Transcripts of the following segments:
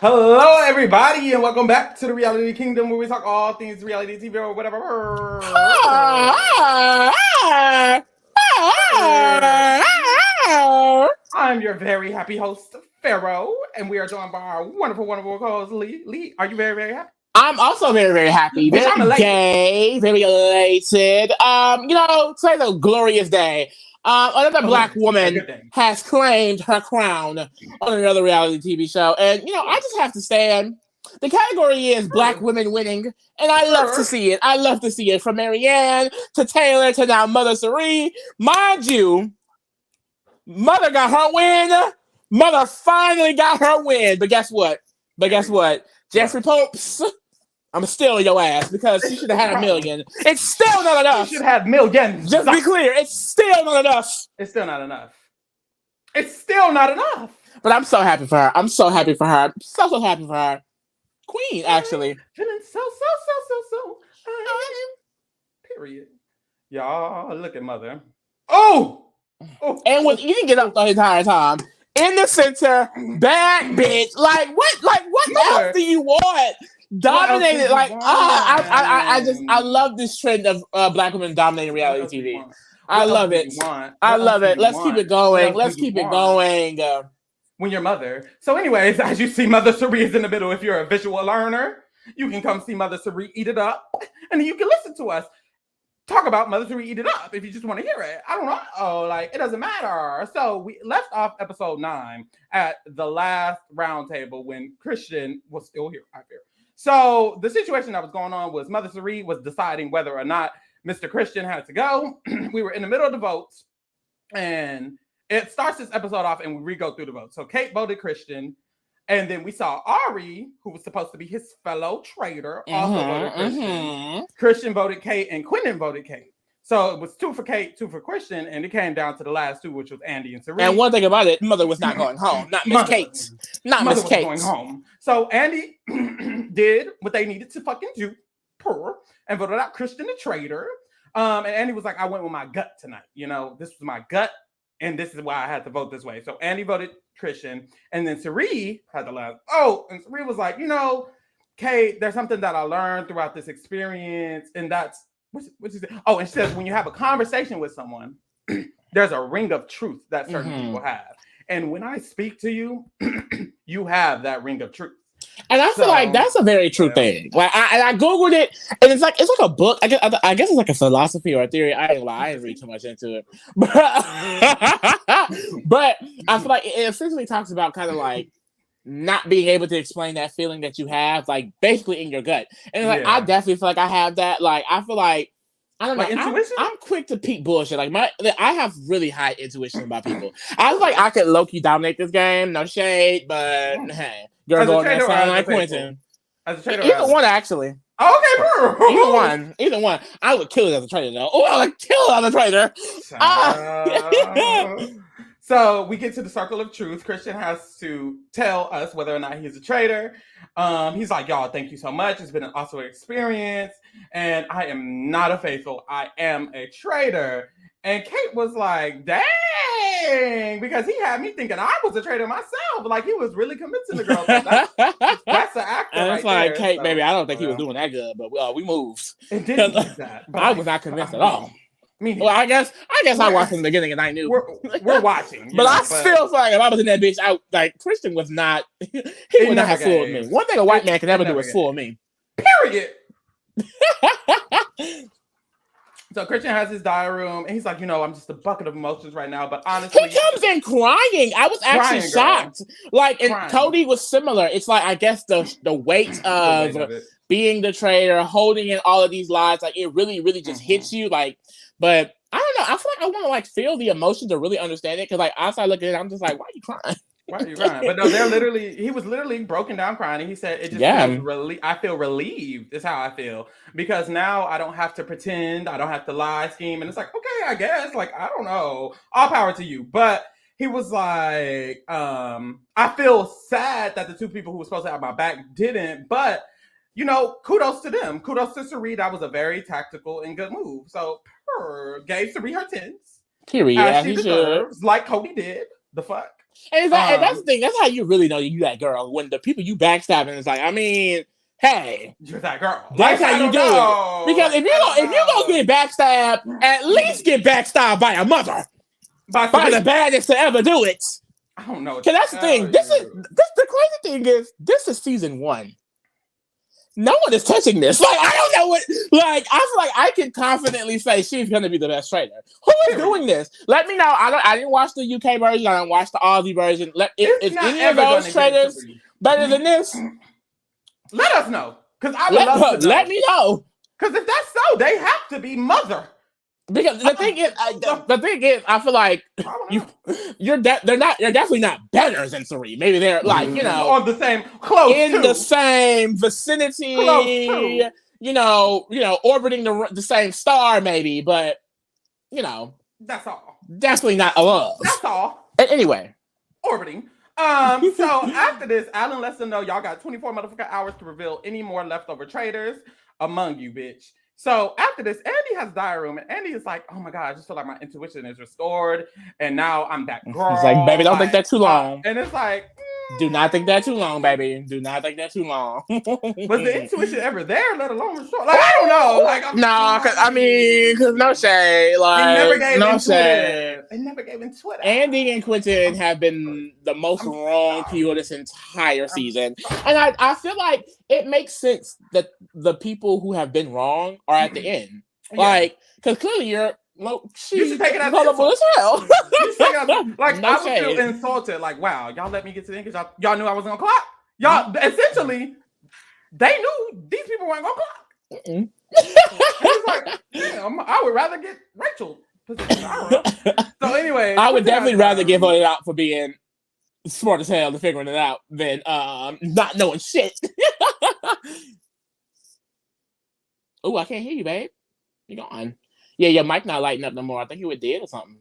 Hello, everybody, and welcome back to the Reality Kingdom, where we talk all things reality TV or whatever. I'm your very happy host, Pharaoh, and we are joined by our wonderful, wonderful co-host, Lee. Lee, are you very, very happy? I'm also very, very happy, Bitch, I'm very elated. gay, very elated. Today's a glorious day. Another black Hilarious. A woman good thing. has claimed her crown on another reality TV show, and I just have to stand. The category is black women winning, and I love to see it. I love to see it from Marianne to Taylor to now Mother Cerie. Mind you, Mother got her win. Mother finally got her win, but guess what? Jeffrey Popes. I'm stealing your ass because she should have had a million. It's still not enough. She should have millions. Just be clear, it's still not enough. It's still not enough. It's still not enough. But I'm so happy for her. I'm so happy for her. So happy for her. Queen, actually. Feeling so. Period. Y'all, look at Mother. Oh! And was eating it up the entire time. In the center, bad bitch. Like what else do you want? Dominated, I love this trend of black women dominating reality TV. I love it. I love it. Let's keep it going. Let's keep it going. When you're Mother. So anyways, as you see, Mother Cerie is in the middle. If you're a visual learner, you can come see Mother Cerie eat it up, and you can listen to us talk about Mother Cerie eat it up if you just want to hear it. I don't know. Like, it doesn't matter. So we left off episode 9 at the last roundtable when Christian was still here, I fear. So the situation that was going on was Mother Cerie was deciding whether or not Mr. Christian had to go. We were in the middle of the votes, and it starts this episode off, and we re-go through the votes. So Kate voted Christian, and then we saw Ari, who was supposed to be his fellow traitor, also voted Christian. Christian voted Kate, and Quentin voted Kate. So it was 2 for Kate, 2 for Christian, and it came down to the last 2, which was Andy and Cerie. And one thing about it, Mother was not going home. Not Miss Kate. Not Miss Kate. Going home. So Andy did what they needed to fucking do, and voted out Christian the traitor. And Andy was like, I went with my gut tonight. This was my gut, and this is why I had to vote this way. So Andy voted Christian, and then Cerie had the last. And Cerie was like, Kate, there's something that I learned throughout this experience, and that's what is it? And she says when you have a conversation with someone, there's a ring of truth that certain people have, and when I speak to you, you have that ring of truth. And I feel like that's a very true thing. Like I googled it, and it's like a book. I guess it's like a philosophy or a theory. I didn't read too much into it, but I feel like it essentially talks about kind of like not being able to explain that feeling that you have, like basically in your gut. And like I definitely feel like I have that. Like I feel like I don't know. Intuition? I'm quick to peep bullshit. Like I have really high intuition about people. I was like I could low key dominate this game. No shade, but hey. You're going that sound like Quentin. Either one, actually. Okay, bro. Either one. I would kill it as a traitor, though. Oh, I would kill it as a traitor. So we get to the circle of truth. Christian has to tell us whether or not he's a traitor. He's like, y'all, thank you so much. It's been an awesome experience. And I am not a faithful. I am a traitor. And Kate was like, dang, because he had me thinking I was a traitor myself. Like, he was really convincing the girl. That's the actor. And it's right like, there. Kate, baby, I don't think he was doing that good, but we moved. It didn't do that. I was not convinced at all. I guess I watched from the beginning and I knew. We're watching. But I still feel like if I was in that bitch out, like, Christian was not, he would not have fooled me. One thing a white man can never do is fool me. Period. So Christian has his diary room, and he's like, I'm just a bucket of emotions right now. But honestly, he comes in crying. I was actually shocked. Like, and Cody was similar. It's like I guess the weight of being the traitor, holding in all of these lies, like it really, really just hits you. Like, but I don't know. I feel like I want to like feel the emotion to really understand it. Because like outside looking at it, I'm just like, why are you crying? Why are you crying? But no, he was literally broken down crying. And he said, it just feels I feel relieved is how I feel. Because now I don't have to pretend. I don't have to lie, scheme. And it's like, okay, I guess. Like, I don't know. All power to you. But he was like, I feel sad that the 2 people who were supposed to have my back didn't. But, kudos to them. Kudos to Cerie. That was a very tactical and good move. So, gave Cerie her 10s. Period. As she deserves, like Cody did. The fuck? And that's the thing. That's how you really know you that girl. When the people you backstabbing is like, I mean, hey, you're that girl. That's how you do it. Because if you're gonna get backstabbed, at least get backstabbed by a mother, by the baddest to ever do it. I don't know. Because that's the thing. This the crazy thing is this is season 1. No one is touching this. Like, I don't know what. Like, I feel like I can confidently say she's going to be the best traitor. Who is doing this? Let me know. I didn't watch the UK version. I didn't watch the Aussie version. Is any of those traitors better than this? Let us know. Because I would love to know. Let me know. Because if that's so, they have to be mother. Because the thing is, I feel like they're definitely not better than Suri. Maybe they're like, on the same the same vicinity, orbiting the same star, maybe, but that's all. Definitely not above. That's all. Anyway, orbiting. So after this, Alan lets them know y'all got 24 motherfucking hours to reveal any more leftover traitors among you, bitch. So after this, Andy has diary room, and Andy is like, "Oh my god, I just feel like my intuition is restored, and now I'm that girl." He's like, "Baby, don't think that too long." And it's like, do not think that too long, baby. Do not think that too long. Was the intuition ever there, let alone restored? Like, I don't know. Like, because no shade. Like, no shade. They never gave intuitive. Andy and Quentin have been the most wrong people this entire season, and I feel like it makes sense that the people who have been wrong are at the end. Like, because clearly you should take it as gullible as hell. Like, I would feel insulted. Like, wow, y'all let me get to the end because y'all knew I wasn't gonna clock. Y'all essentially, they knew these people weren't gonna clock. It's like, damn, I would rather get Rachel position. So anyway, I would definitely rather give her out for being smart as hell and figuring it out than not knowing shit. Oh, I can't hear you, babe. You gone? Yeah, your mic not lighting up no more. I think you were dead or something.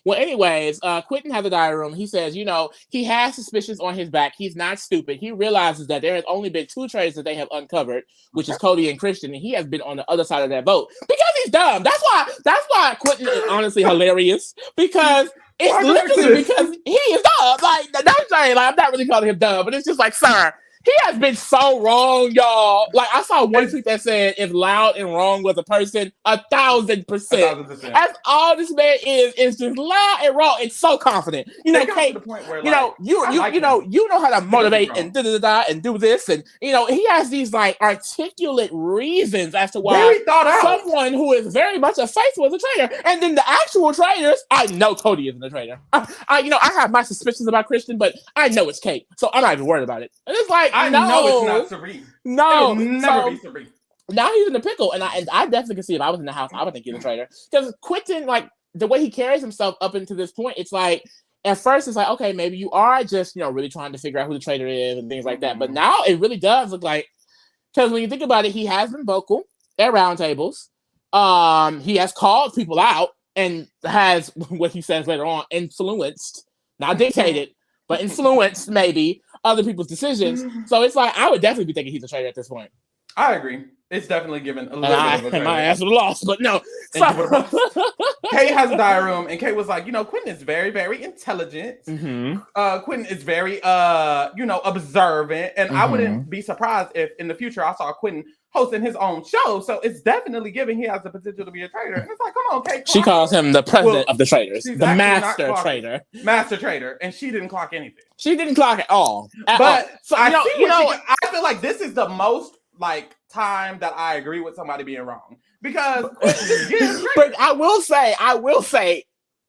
Well, anyways, Quentin has a diary room. He says, he has suspicions on his back. He's not stupid. He realizes that there has only been 2 traitors that they have uncovered, which is Cody and Christian, and he has been on the other side of that vote because he's dumb. That's why Quentin is honestly hilarious, because it's literally because he is dumb. Like, don't say, like, I'm not really calling him dumb, but it's just like, sir, he has been so wrong, y'all. Like, I saw one tweet that said, if loud and wrong was a person, 1,000%. That's all this man is just loud and wrong and so confident. Kate, to the point where, like, you know how to motivate and and do this. And, he has these, like, articulate reasons as to why someone who is very much a faithful is a traitor. And then the actual traitors, I know Cody isn't a traitor. I have my suspicions about Christian, but I know it's Kate. So I'm not even worried about it. And it's like, I know it's not Serene. No, it'll never be Serene. Now he's in the pickle, and I definitely can see if I was in the house, I would think he's a traitor. Because Quentin, like, the way he carries himself up into this point, it's like, at first it's like, okay, maybe you are just, really trying to figure out who the traitor is and things like that. But now it really does look like, because when you think about it, he has been vocal at roundtables. He has called people out and has, what he says later on, influenced, not dictated, but influenced maybe other people's decisions. So it's like, I would definitely be thinking he's a traitor at this point. I agree. It's definitely given a little bit of a traitor. My ass would have lost, but no. Kate has a diary room, and Kate was like, Quentin is very, very intelligent. Quentin is very, observant, and I wouldn't be surprised if in the future I saw Quentin hosting his own show. So it's definitely giving he has the potential to be a traitor. And it's like, come on, Kate. She calls him the president of the traitors, the master traitor. Master traitor, and she didn't clock anything. She didn't clock at all. So I feel like this is the most time that I agree with somebody being wrong, because but I will say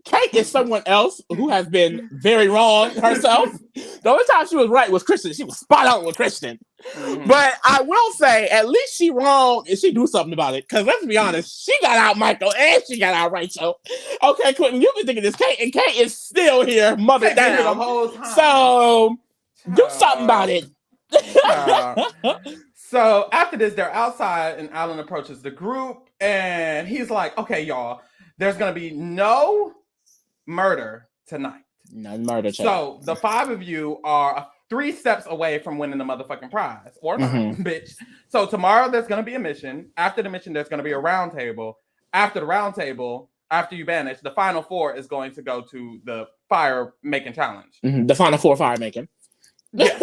Kate is someone else who has been very wrong herself. The only time she was right was Christian. She was spot on with Christian. But I will say, at least she wrong and she do something about it. Because let's be honest, she got out Michael and she got out Rachel. Okay, Quentin, you've been thinking this Kate, and Kate is still here, mother down the whole time. So do something about it. So after this, they're outside, and Alan approaches the group, and he's like, "Okay, y'all, there's gonna be no murder tonight. No murder. So the 5 of you are 3 steps away from winning the motherfucking prize, or not, bitch. So tomorrow there's gonna be a mission. After the mission, there's gonna be a round table. After the round table, after you banish, the final 4 is going to go to the fire making challenge. Mm-hmm. The final 4 fire making. Yes.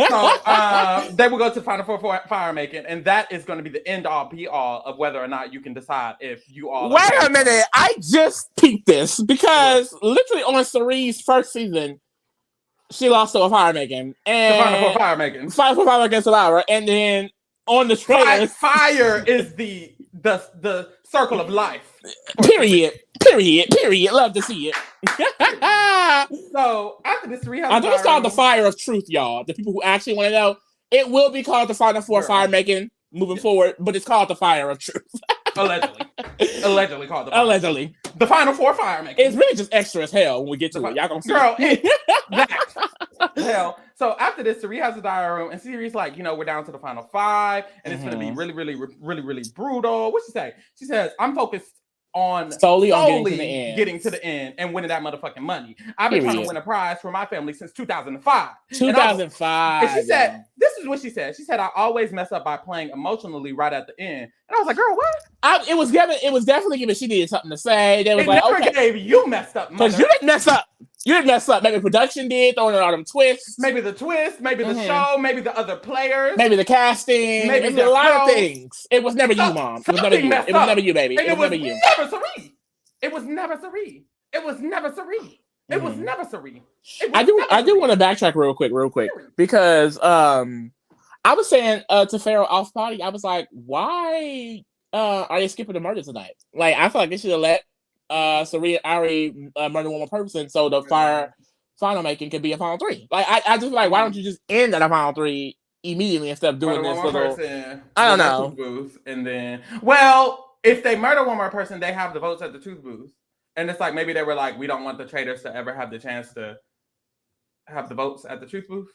So they will go to final 4 fire making, and that is going to be the end all be all of whether or not you can decide if you all. Wait a minute! I just peeped this because literally on Cerie's first season, she lost to a fire making, and the final 4 fire making, final 4 fire against Survivor, and then on the trailers, fire is the circle of life. Period. Love to see it. So after this, I think it's called the Fire of Truth, y'all. The people who actually want to know, it will be called the Final 4 fire making moving forward, but it's called the Fire of Truth. Allegedly called the Allegedly. The final 4 fire making. It's really just extra as hell when we get to it. Y'all gonna see. Girl, hell. So after this, Cirie has the diary room, and Cirie's like, we're down to the final 5, and it's going to be really, really, really, really brutal. What's she say? She says, I'm focused on solely getting to the end and winning that motherfucking money. I've been trying to win a prize for my family since 2005. 2005. And she said, this is what she said. She said, I always mess up by playing emotionally right at the end. And I was like, girl, what? It was definitely given she needed something to say. They was gave you messed up. Because you didn't mess up. You didn't mess up. Maybe production did, throwing in all them twists. Maybe the twist, maybe the show, maybe the other players. Maybe the casting. Maybe a lot of things. It was never you, Mom. It was never you. It was never you, baby. It was never you. Never Cirie. It was never Cirie. It was never Cirie. It was never Cirie. I do want to backtrack real quick. Because I was saying to Pharaoh off potty, I was like, why are they skipping the murder tonight? Like, I feel like they should have let Cirie and Ari murder one more person so the final making could be a final 3. Like, I just feel like, why don't you just end at a final 3 immediately instead of doing this little person, I don't know. Booth, and then, well, if they murder one more person, they have the votes at the truth booth. And it's like, maybe they were like, we don't want the traitors to ever have the chance to have the votes at the truth booth?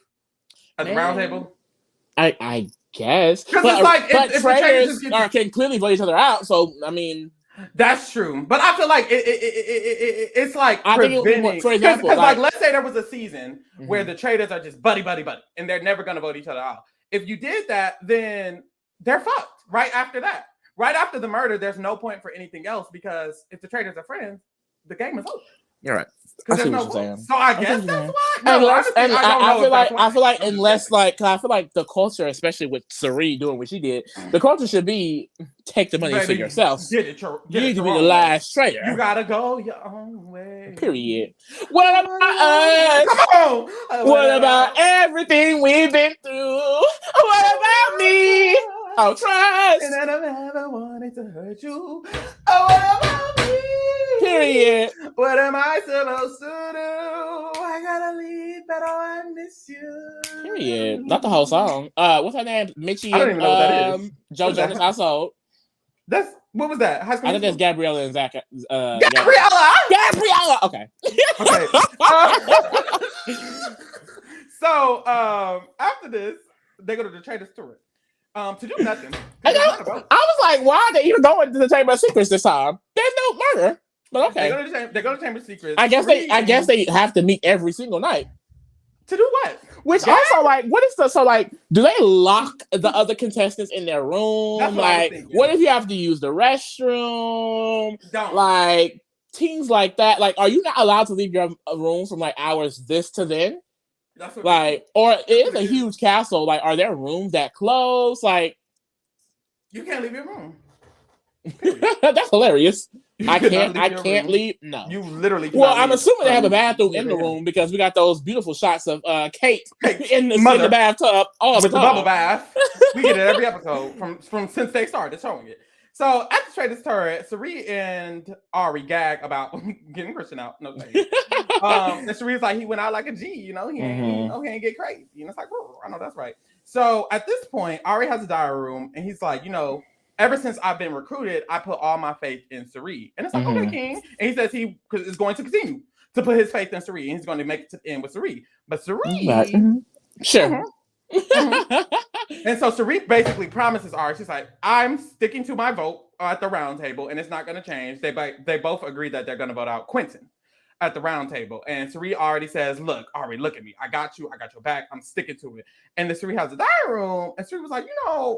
At the round table? I guess. Because it's like, if traitors can clearly vote each other out, so, I mean... That's true. But I feel like it's like preventing. For example, like, let's say there was a season where the traitors are just buddy, and they're never going to vote each other out. If you did that, then they're fucked right after that. Right after the murder, there's no point for anything else because if the traitors are friends, the game is over. You're right. I see what you're saying. So I guess that's why. No, I feel like unless I feel like the culture, especially with Cirie doing what she did, the culture should be take the money for yourself. You need to be the last traitor. You gotta go your own way. Period. What about us? Come on. What about everything we've been through? What about me? Oh, trust. And I never wanted to hurt you. Oh, what about me? Period. What am I supposed to do? I gotta leave, but I miss you. Period. Not the whole song. What's her name? Mitchie. I don't even know what that is. Joe Jonas household. What was that? High School I think that's Gabriella and Zach. Gabriella. Okay. So after this, they go to the Traitors tour. To do nothing. I was like, why are they even going to the Chamber of Secrets this time? There's no murder. But okay. They go to Chamber of Secrets. I guess they have to meet every single night. To do what? Which also, like, what is do they lock the other contestants in their room? Like, what if you have to use the restroom? Don't. Like, things like that. Like, are you not allowed to leave your room from like hours this to then? That's what or it is a huge castle. Like, are there rooms that close? Like, you can't leave your room. That's hilarious. I can't leave. No, you literally. Well, I'm assuming they have a bathroom in the room because we got those beautiful shots of Kate in the bathtub. With the bubble bath. We get it every episode from since they started showing it. So at the Traitors turret, Cirie and Ari gag about getting Christian out. No thanks. And Cirie's like, he went out like a G, he ain't get crazy. It's like, oh, I know that's right. So at this point, Ari has a diary room, and he's like, ever since I've been recruited, I put all my faith in Cirie. And it's like, okay, King. And he says he is going to continue to put his faith in Cirie, and he's going to make it to the end with Cirie. But Cirie, sure. And so Cirie basically promises Ari, she's like, I'm sticking to my vote at the round table, and it's not going to change. They both agree that they're going to vote out Quentin at the round table. And Cirie already says, look, Ari, look at me. I got your back. I'm sticking to it. And then Cirie has a diary room, and Cirie was like,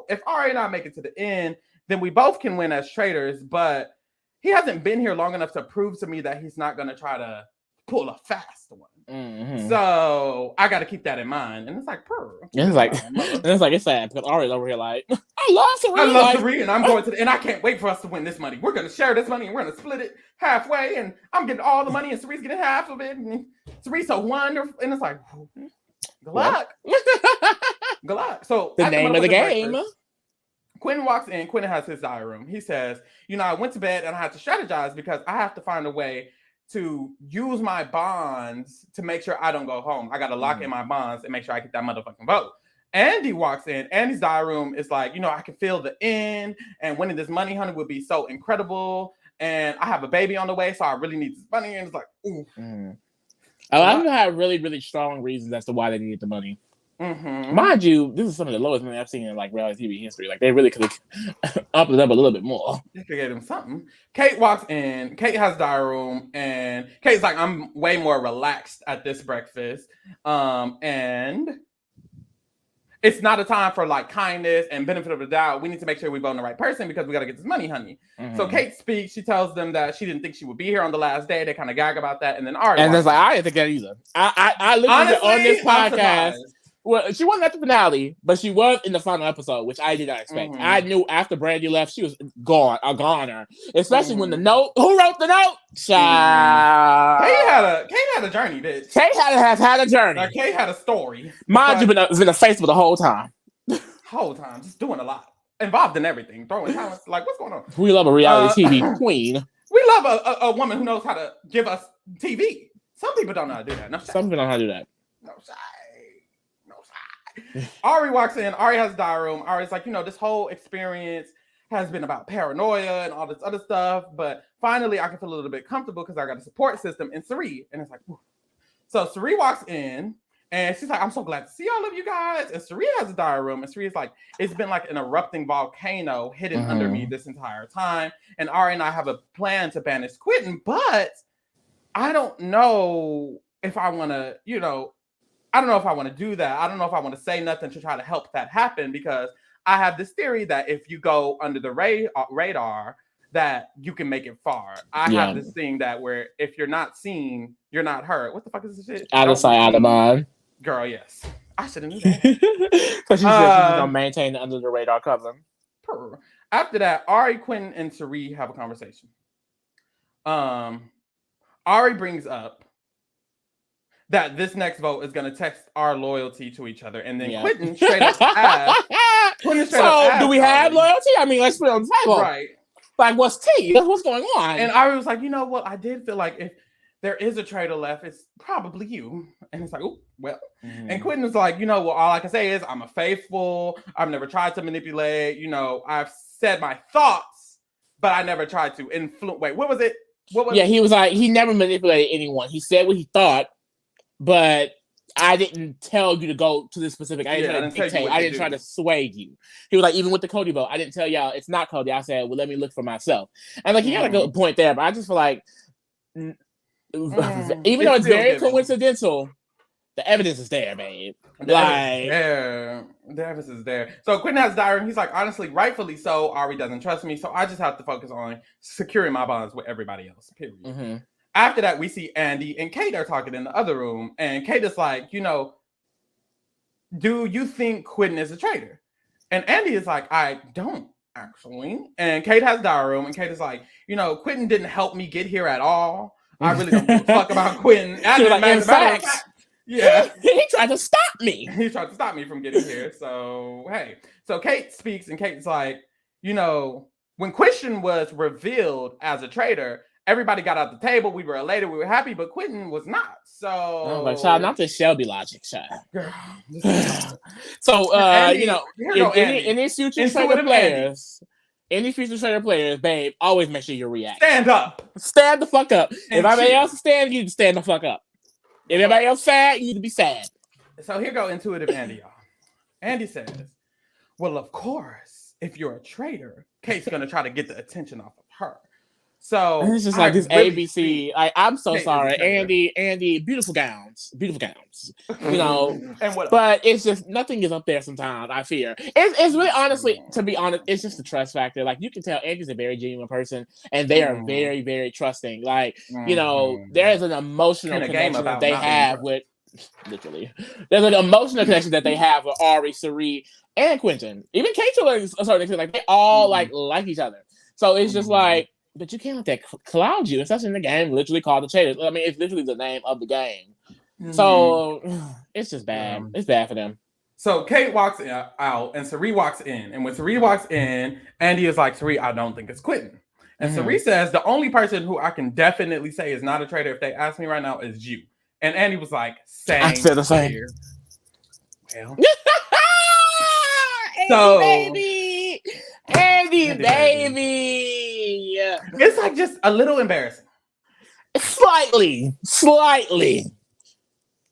if Ari and I make it to the end, then we both can win as traitors, but he hasn't been here long enough to prove to me that he's not going to try to pull a fast one. Mm-hmm. So I got to keep that in mind. And it's like, it's sad because Ari's over here like, I love Sari. I love Sari, and I'm going to, and I can't wait for us to win this money. We're going to share this money, and we're going to split it halfway, and I'm getting all the money, and Sari's getting half of it, and Sari's so wonderful. And it's like, good luck. Good luck. So the name of the game. Quentin walks in. Quentin has his diary room. He says, I went to bed and I had to strategize because I have to find a way to use my bonds to make sure I don't go home. I got to lock in my bonds and make sure I get that motherfucking vote. Andy walks in. Andy's diary room is like, I can feel the end, and winning this money, honey, would be so incredible. And I have a baby on the way, so I really need this money. And it's like, ooh. A lot of them have really, really strong reasons as to why they needed the money. Mm-hmm. Mind you, this is some of the lowest money I've seen in like reality TV history. Like they really could have upped it up a little bit more. You could get him something. Kate walks in. Kate has diary room, and Kate's like, I'm way more relaxed at this breakfast. And it's not a time for like kindness and benefit of the doubt. We need to make sure we vote on the right person because we got to get this money, honey. So Kate speaks. She tells them that she didn't think she would be here on the last day. They kind of gag about that, and then Ari. And it's like I didn't think that either. I listened on this podcast. Well, she wasn't at the finale, but she was in the final episode, which I did not expect. I knew after Brandy left, she was gone, a goner. Especially when the note, who wrote the note? Child. Kate had a journey, bitch. Kate has had a journey. Kate had a story. Mind you, been in the face for the whole time. Whole time, just doing a lot. Involved in everything, throwing talents. Like, what's going on? We love a reality TV queen. We love a woman who knows how to give us TV. Some people don't know how to do that. No, some people don't know how to do that. No shy. Ari walks in. Ari has a diary room. Ari's like, this whole experience has been about paranoia and all this other stuff, but finally I can feel a little bit comfortable because I got a support system in Sari. And it's like, whew. So Sari walks in and she's like, I'm so glad to see all of you guys. And Sari has a diary room, and Sari is like, it's been like an erupting volcano hidden under me this entire time. And Ari and I have a plan to banish Quentin, but I don't know if I want to, I don't know if I want to do that. I don't know if I want to say nothing to try to help that happen, because I have this theory that if you go under the radar, that you can make it far. I have this thing that where if you're not seen, you're not heard. What the fuck is this shit? Out of sight, out of mind. Girl, yes. I should have knew that. Because she's going to maintain the under the radar cover. After that, Ari, Quentin, and Sari have a conversation. Ari brings up that this next vote is going to test our loyalty to each other. And then Quentin straight up asks. Do we have loyalty? I mean, let's put it on the table. Right. Like, what's tea? What's going on? And Ari was like, you know what? I did feel like if there is a traitor left, it's probably you. And it's like, oh, well. And Quentin was like, all I can say is I'm a faithful. I've never tried to manipulate. I've said my thoughts, but I never tried to influence. Wait, what was it? He was like, he never manipulated anyone. He said what he thought, but I didn't tell you to go to this specific. I didn't dictate. I didn't try to sway you. He was like, even with the Cody vote, I didn't tell y'all it's not Cody. I said, well, let me look for myself. And like, he got a good point there, but I just feel like, even though it's very coincidental, the evidence is there, babe. The evidence is there. So Quentin has diary, and he's like, honestly, rightfully so, Ari doesn't trust me, so I just have to focus on securing my bonds with everybody else, period. After that, we see Andy and Kate are talking in the other room, and Kate is like, do you think Quentin is a traitor? And Andy is like, I don't, actually. And Kate has diary room, and Kate is like, Quentin didn't help me get here at all. I really don't give a fuck about Quentin. In fact, he tried to stop me. He tried to stop me from getting here. So, hey. So Kate speaks, and Kate's like, when Quentin was revealed as a traitor, everybody got out the table. We were elated. We were happy, but Quentin was not. So, child, not the Shelby logic, child. Girl, so, any future traitor players, babe, always make sure you react. Stand up. Stand the fuck up. If everybody else is standing, you need to stand the fuck up. If everybody else sad, you need to be sad. So here go intuitive Andy, y'all. Andy says, well, of course, if you're a traitor, Kate's going to try to get the attention off of her. So And it's just I like this really ABC. see I'm so Kate is a sorry, traitor. Andy. Beautiful gowns. You know, And what else? but it's just nothing is up there. Sometimes I fear it's really honestly, to be honest, it's just the trust factor. Like you can tell, Andy's a very genuine person, and they are Mm, very, very trusting. Like there mhm. is an emotional In a game connection that about they not being have trusted. with. Literally, there's an emotional connection that they have with Ari, Sari, and Quentin. Even Kate to a certain extent, like they all Mhm, like each other. So it's just mhm, like, but you can't let that cloud you. It's such in the game, literally called the Traitors. I mean, it's literally the name of the game. mhm. So it's just bad. Um, It's bad for them. So Kate walks out and Sari walks in. And when Sari walks in, Andy is like, Sari, I don't think it's Quentin. And Sari Mm-hmm. says, the only person who I can definitely say is not a traitor if they ask me right now is you. And Andy was like, I same feel the same. here. Well, Andy so baby, Andy Andy baby. baby. It's like just a little embarrassing. Slightly.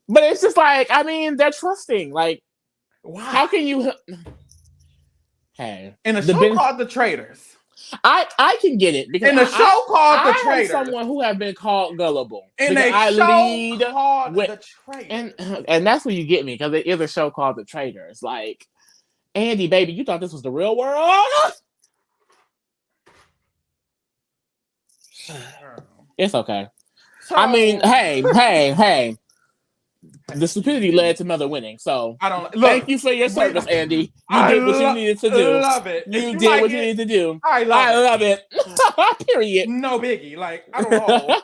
But it's just like, I mean, they're trusting. Like, Why? how can you? Hey, In a show called The Traitors. I can get it because In a show called The I am Traitors. someone who have been called gullible. In because a I show lead called with, The Traitors. and that's where you get me because it is a show called The Traitors. Like, Andy, baby, you thought this was the real world? It's okay. So, I mean, hey. The stupidity led to Mother winning. So I don't thank you for your service, Andy. You did what you needed to do. Love it. You You did like what you it, needed to do. I love it. Period. No biggie. Like, I don't know.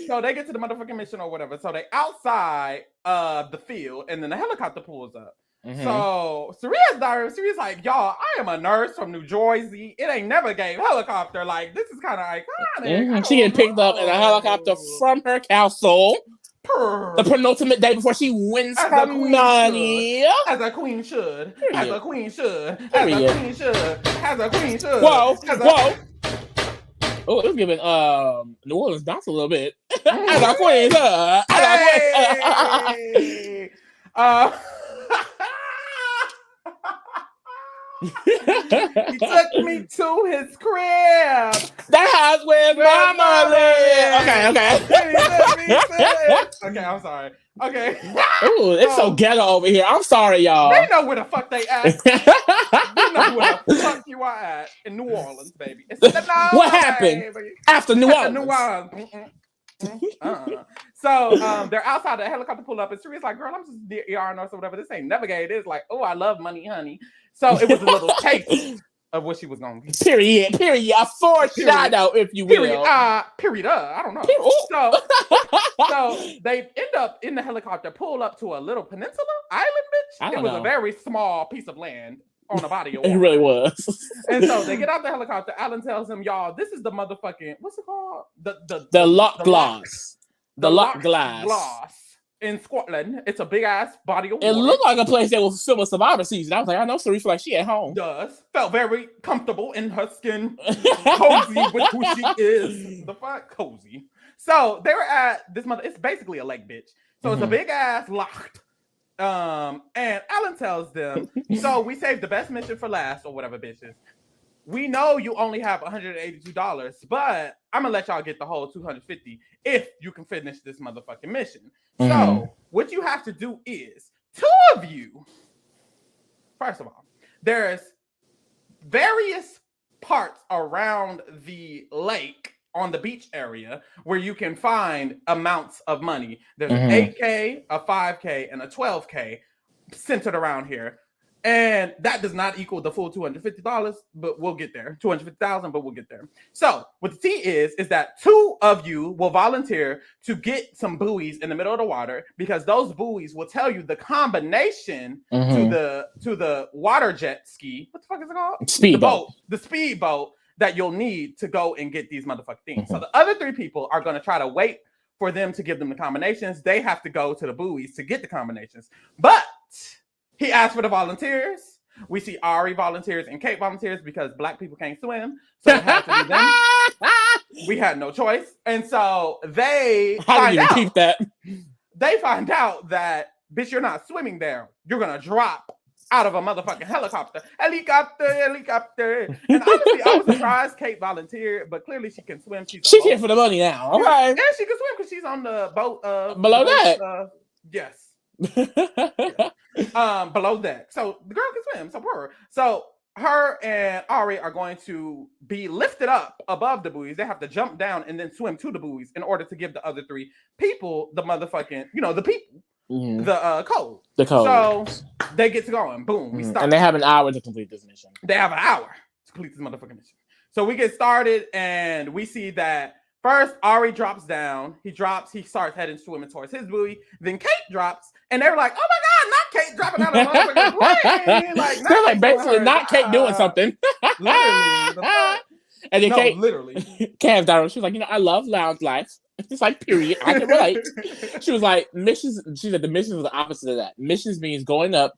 So they get to the motherfucking mission or whatever. So they outside the field and then the helicopter pulls up. Mm-hmm. So Saria's like, y'all, I am a nurse from New Jersey. It ain't never gave helicopter. Like, this is kind of iconic. Mm-hmm. She get picked up in a helicopter from her castle. The penultimate day before she wins her money. As a queen should. As a queen should. As a queen should. As a queen should. Whoa. Oh, it was giving New Orleans bounce a little bit. As a queen should. He took me to his crib. That house where mama lives. Okay. Okay, I'm sorry. Okay. Ooh, it's so ghetto over here. I'm sorry, y'all. They know where the fuck they at. You know where the fuck you are at in New Orleans, baby. What happened after New Orleans? So they're outside. The helicopter pull up, and Sari's like, "Girl, I'm just ER nurse or whatever. This ain't never gay. It is like, oh, I love money, honey." So it was a little taste of what she was gonna get. Period. A foreshadow, if you will. Period. I don't know. So they end up in the helicopter, pull up to a little peninsula island, bitch. It was a very small piece of land on a body of water. It really was. And so they get out the helicopter. Alan tells him, y'all, this is the motherfucking, what's it called? The Loch Glass. The Loch Glass. In Scotland. It's a big ass body of water. It looked like a place that was filled with Survivor season. I was like, I know Sari feel like she at home. Does. Felt very comfortable in her skin. Cozy with who she is. The fuck? Cozy. So they were at this mother, it's basically a lake, bitch. So it's a big ass loch. And Alan tells them, so we saved the best mission for last, or whatever, bitches. We know you only have $182, but I'm gonna let y'all get the whole $250 if you can finish this motherfucking mission. So what you have to do is, two of you, first of all, there's various parts around the lake on the beach area where you can find amounts of money. There's an 8K, a 5K, and a 12K centered around here. And that does not equal the full $250, but we'll get there. $250,000, but we'll get there. So what the T is that two of you will volunteer to get some buoys in the middle of the water, because those buoys will tell you the combination to the water jet ski. What the fuck is it called? Speedboat. The speedboat that you'll need to go and get these motherfucking things. So the other three people are going to try to wait for them to give them the combinations. They have to go to the buoys to get the combinations. But he asked for the volunteers. We see Ari volunteers and Kate volunteers because black people can't swim. So it had to be them. We had no choice. And so they find out that, bitch, you're not swimming there. You're going to drop out of a motherfucking helicopter. Helicopter. And honestly, I was surprised Kate volunteered, but clearly she can swim. She's here for the money now. Okay. And she can swim because she's on the boat. Below deck. Yes. Yes. Below deck. So the girl can swim. So poor. So her and Ari are going to be lifted up above the buoys. They have to jump down and then swim to the buoys in order to give the other three people the motherfucking, the people, the code. The code. So they get to going. Boom. We start. And they have an hour to complete this mission. They have an hour to complete this motherfucking mission. So we get started and we see that first Ari drops down. He starts heading swimming towards his buoy. Then Kate drops, and they're like, "Oh my God, not Kate dropping out of the motherfucking plane!" They're like basically not Kate doing something. Literally, and then Kate literally, Cam's down. She was like, I love lounge life. It's like period. I can relate. She was like, missions. She said the missions are the opposite of that. Missions means going up,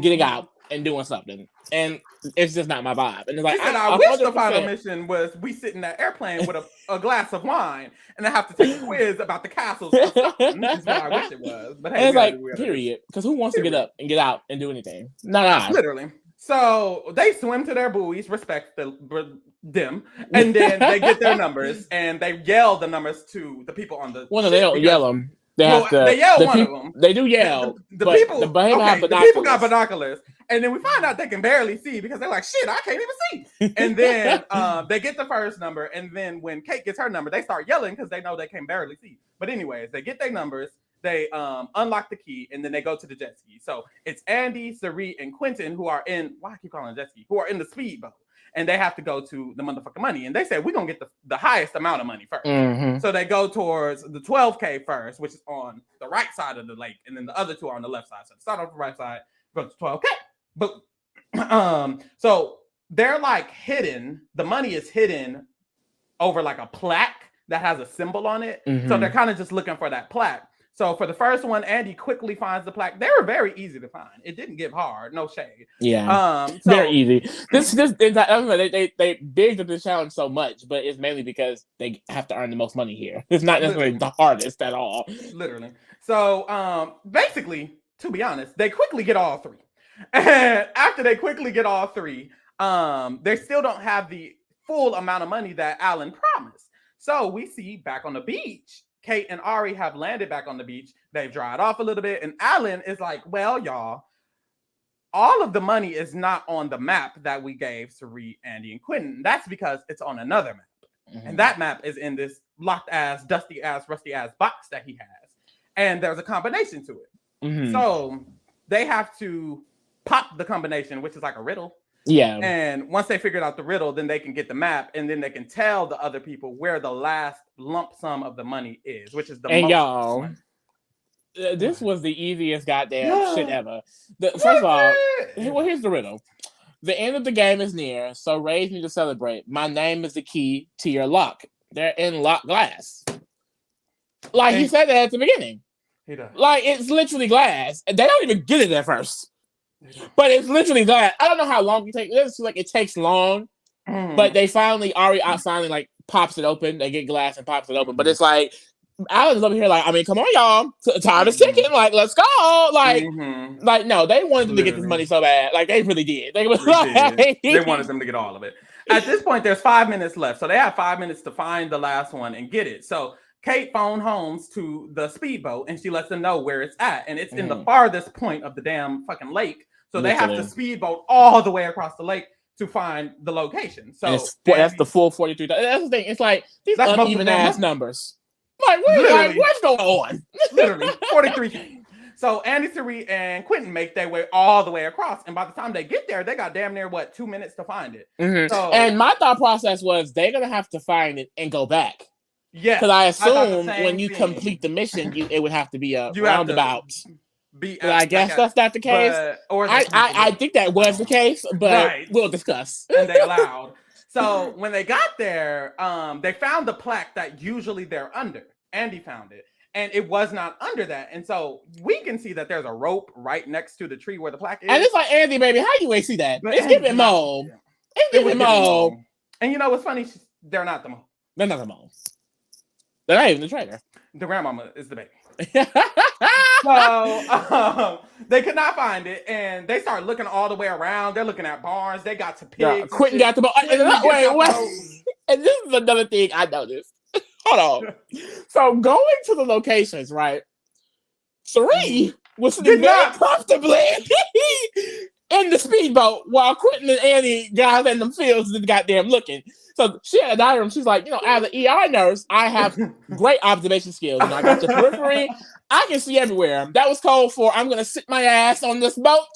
getting out, and doing something. And it's just not my vibe. And it's like, I wish the final mission was we sit in that airplane with a glass of wine and I have to take a quiz about the castles. This is what I wish it was. But hey, it's like, period. Because who wants to get up and get out and do anything? Not I. Literally. So they swim to their buoys, respect them, and then they get their numbers and they yell the numbers to the people on the. Well, no, they don't yell them. They have to. They yell one of them. They do yell. The people. The people got binoculars, and then we find out they can barely see because they're like, "Shit, I can't even see." And then they get the first number, and then when Kate gets her number, they start yelling because they know they can barely see. But anyways, they get their numbers. They unlock the key, and then they go to the jet ski. So it's Andy, Sari, and Quentin who are in. Why I keep calling it jet ski? Who are in the speedboat. And they have to go to the motherfucking money. And they said, we're going to get the highest amount of money first. Mm-hmm. So they go towards the 12K first, which is on the right side of the lake. And then the other two are on the left side. So start off the right side, go to 12K. But so they're like hidden. The money is hidden over like a plaque that has a symbol on it. Mm-hmm. So they're kind of just looking for that plaque. So for the first one, Andy quickly finds the plaque. They were very easy to find. It didn't get hard, no shade. Yeah, very easy. They bigged up the challenge so much, but it's mainly because they have to earn the most money here. It's not necessarily the hardest at all. Literally. So basically, to be honest, they quickly get all three. And after they quickly get all three, they still don't have the full amount of money that Alan promised. So we see back on the beach, Kate and Ari have landed back on the beach. They've dried off a little bit. And Alan is like, well, y'all, all of the money is not on the map that we gave Sari, Andy, and Quentin. That's because it's on another map. Mm-hmm. And that map is in this locked ass, dusty ass, rusty ass box that he has. And there's a combination to it. Mm-hmm. So they have to pop the combination, which is like a riddle. Yeah. And once they figured out the riddle, then they can get the map, and then they can tell the other people where the last lump sum of the money is, which is the most. And y'all, this was the easiest goddamn shit ever. First of all, here's the riddle. The end of the game is near, so raise me to celebrate. My name is the key to your lock. They're in locked glass. Like he said that at the beginning. He does. Like it's literally glass. And they don't even get it at first. But it's literally that. I don't know how long it takes. It's like it takes long. But Ari finally like pops it open. They get glass and pops it open. But it's like Alan's over here like, I mean, come on, y'all. Time is ticking. Like, let's go. Like, no, they wanted them to get this money so bad. Like they really did. They wanted them to get all of it. At this point, there's 5 minutes left. So they have 5 minutes to find the last one and get it. So Kate phone homes to the speedboat and she lets them know where it's at. And it's in the farthest point of the damn fucking lake. So they have to speedboat all the way across the lake to find the location. So that's the full 43. That's the thing. It's like these uneven ass numbers. Like, what's going on? Literally 43. So Andy, Sari, and Quentin make their way all the way across. And by the time they get there, they got damn near 2 minutes to find it. Mm-hmm. So, and my thought process was they're gonna have to find it and go back. Yeah. Because I assume when you complete the mission, it would have to be a roundabout. I guess that's not the case. I think that was the case, but we'll discuss. And they allowed. So when they got there, they found the plaque that usually they're under. Andy found it. And it was not under that. And so we can see that there's a rope right next to the tree where the plaque is. And it's like, Andy, baby, how you ain't see that? It's giving mole. It's giving mole. And you know what's funny? They're not the mole. They're not the mole. They're not even the traitor. The grandmama is the baby. So they could not find it, and they start looking all the way around. They're looking at barns. They got to Yeah, pigs and Quentin shit. got the boat. Quentin gets Wait, out the boat. and this is another thing I noticed. Hold on. So going to the locations, right? Sari was sitting very comfortably in the speedboat while Quentin and Annie got in the fields and goddamn looking. So she had a diary room. She's like, as an ER nurse, I have great observation skills. I got the periphery. I can see everywhere. That was code for I'm gonna sit my ass on this boat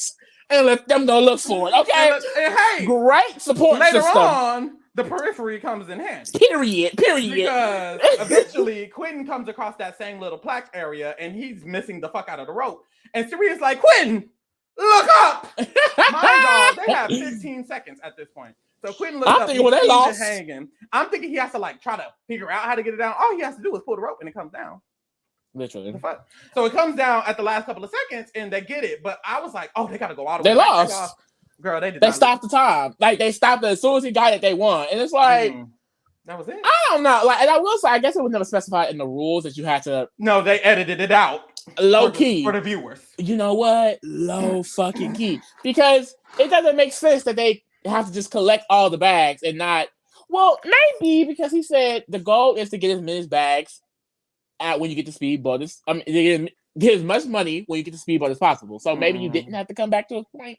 and let them go look for it. Okay. And hey, great support later system. on, the periphery comes in handy. Period. Because eventually Quentin comes across that same little plaque area and he's missing the fuck out of the rope. And Saria's like, Quentin, look up. Mind y'all, they have 15 seconds at this point. So Quentin looks up. Thinking, they lost. Hanging. I'm thinking he has to try to figure out how to get it down. All he has to do is pull the rope and it comes down. Literally. The fuck? So it comes down at the last couple of seconds and they get it. But I was like, oh, they got to go all the way. They lost. Girl, they did. They stopped the time. Like they stopped it as soon as he got it. They won, and it's like that was it. I don't know. Like, and I will say, I guess it was never specified in the rules that you had to. No, they edited it out. Low key for the viewers. You know what? Low fucking key, because it doesn't make sense that they have to just collect all the bags and not. Well, maybe because he said the goal is to get as many bags out when you get the speedboat. Get as much money when you get the speedboat as possible. So maybe you didn't have to come back to a point.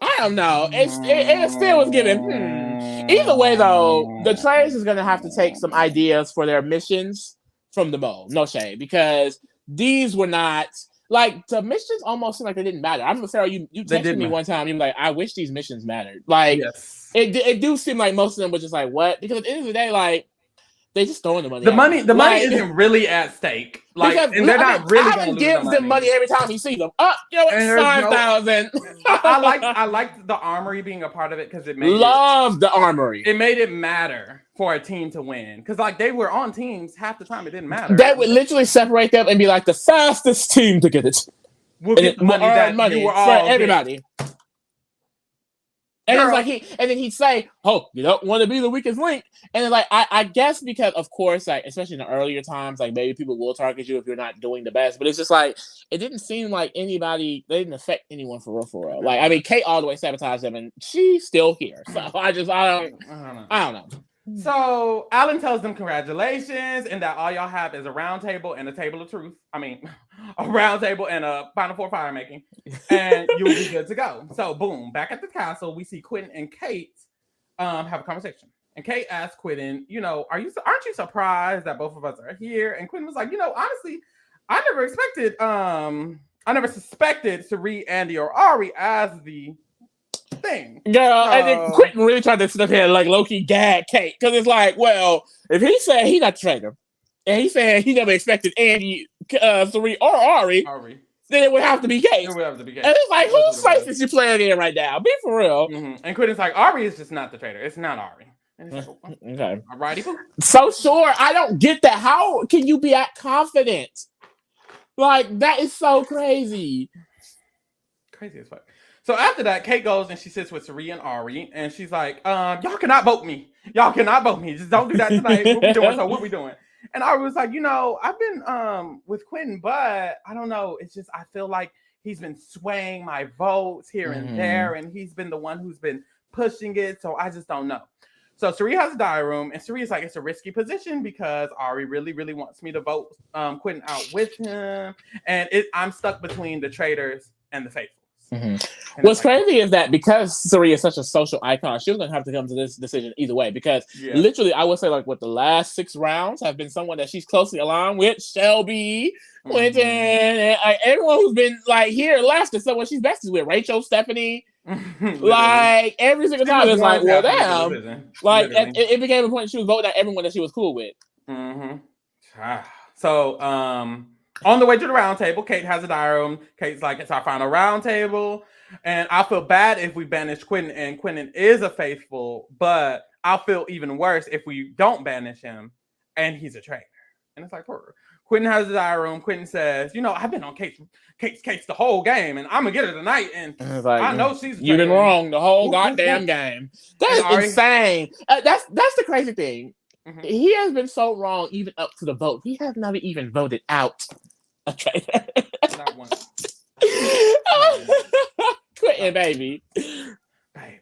I don't know. It still was given. Either way, though, the Traitors is going to have to take some ideas for their missions from the mole. No shade, because these were not like the missions. Almost seemed like they didn't matter. I remember Sarah, you texted me one time. You were like, "I wish these missions mattered." Like, it do seem like most of them were just like, "What?" Because at the end of the day, like. They just throwing the money. The money isn't really at stake. Like, and they're not really going to give them money every time you see them. It's 5,000. I liked the armory being a part of it because it made the armory. It made it matter for a team to win because they were on teams half the time. It didn't matter. That would literally separate them and be like the fastest team to get it. We'll get the money you were all for everybody. And it's like then he'd say, "Oh, you don't want to be the weakest link." And then I guess because of course, especially in the earlier times, maybe people will target you if you're not doing the best. But it's just it didn't seem like they didn't affect anyone for real. Kate all the way sabotaged them, and she's still here. So I don't know. So Alan tells them congratulations and that all y'all have is a round table and a table of truth. A round table and a Final Four fire making, and you'll be good to go. So boom, back at the castle, we see Quentin and Kate have a conversation. And Kate asks Quentin, aren't you surprised that both of us are here? And Quentin was like, honestly, I never suspected Sari, Andy, or Ari as the thing. Yeah, and then Quentin really tried to sit up here low-key gag Kate, because it's like, well, if he said he's not the traitor, and he said he never expected Andy, Sari, or Ari, then it would have to be Kate. It would have to be Kate. And it's like, whose face is you playing in right now? Be for real. Mm-hmm. And Quentin's like, Ari is just not the traitor. It's not Ari. And it's like, okay. Alrighty. So sure, I don't get that. How can you be that confident? That is so crazy. Crazy as fuck. So after that, Kate goes and she sits with Sari and Ari, and she's like, y'all cannot vote me. Y'all cannot vote me. Just don't do that tonight. What we doing? So what we doing? And Ari was like, I've been with Quentin, but I don't know. It's just I feel like he's been swaying my votes here and there, and he's been the one who's been pushing it. So I just don't know. So Sari has a diary room, and Sari is like, it's a risky position because Ari really, really wants me to vote Quentin out with him, and I'm stuck between the traitors and the faithful. Mm-hmm. What's crazy is that because Sari is such a social icon, she was going to have to come to this decision either way. Because literally, I would say the last 6 rounds have been someone that she's closely aligned with. Shelby, Quentin, and everyone who's been here left is someone she's besties with. Rachel, Stephanie, every single time it's like, well, damn, it became a point she was voting out everyone that she was cool with. So, on the way to the round table, Kate has a diary room. Kate's like, it's our final round table. And I feel bad if we banish Quentin, and Quentin is a faithful, but I'll feel even worse if we don't banish him and he's a traitor. And it's like, Quentin has a diary room. Quentin says, I've been on Kate's case the whole game, and I'm going to get her tonight. And I know she's a you've been wrong the whole goddamn game. That is insane. That's the crazy thing. Mhm. He has been so wrong even up to the vote. He has never even voted out a traitor. Not one. Quitting, baby. Babe.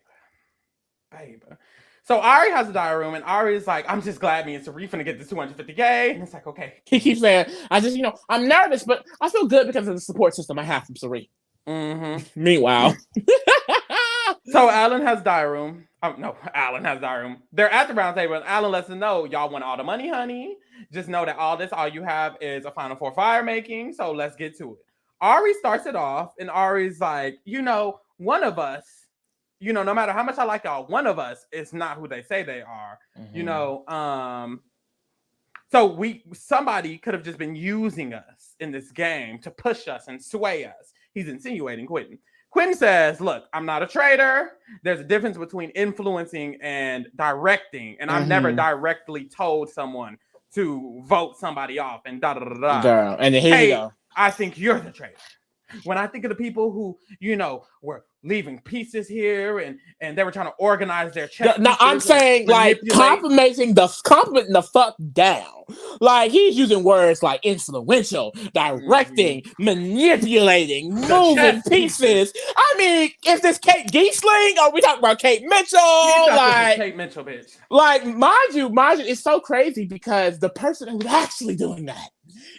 Babe. So Ari has a diary room, and Ari's like, I'm just glad me and Sari finna get this 250K. And it's like, okay. He keeps saying, I'm nervous, but I feel good because of the support system I have from Sari. Mm-hmm. Meanwhile. So Alan has diary room. Oh, no, Alan has diary room. They're at the round table, and Alan lets them know, y'all want all the money, honey. Just know that all you have is a Final Four fire making, so let's get to it. Ari starts it off, and Ari's like, one of us, no matter how much I like y'all, one of us is not who they say they are. Mm-hmm. So somebody could have just been using us in this game to push us and sway us. He's insinuating Quentin. Quentin says, look, I'm not a traitor. There's a difference between influencing and directing. And I've never directly told someone to vote somebody off and da-da-da-da. Girl, and then here you go. I think you're the traitor. When I think of the people who, were leaving pieces here and they were trying to organize their chess. Now I'm saying, like, complimenting the fuck down. Like, he's using words like influential, directing, manipulating, moving pieces. I mean, is this Kate Giesling? Are we talking about Kate Mitchell? Like, Kate Mitchell, bitch. Like, mind you, it's so crazy because the person who's actually doing that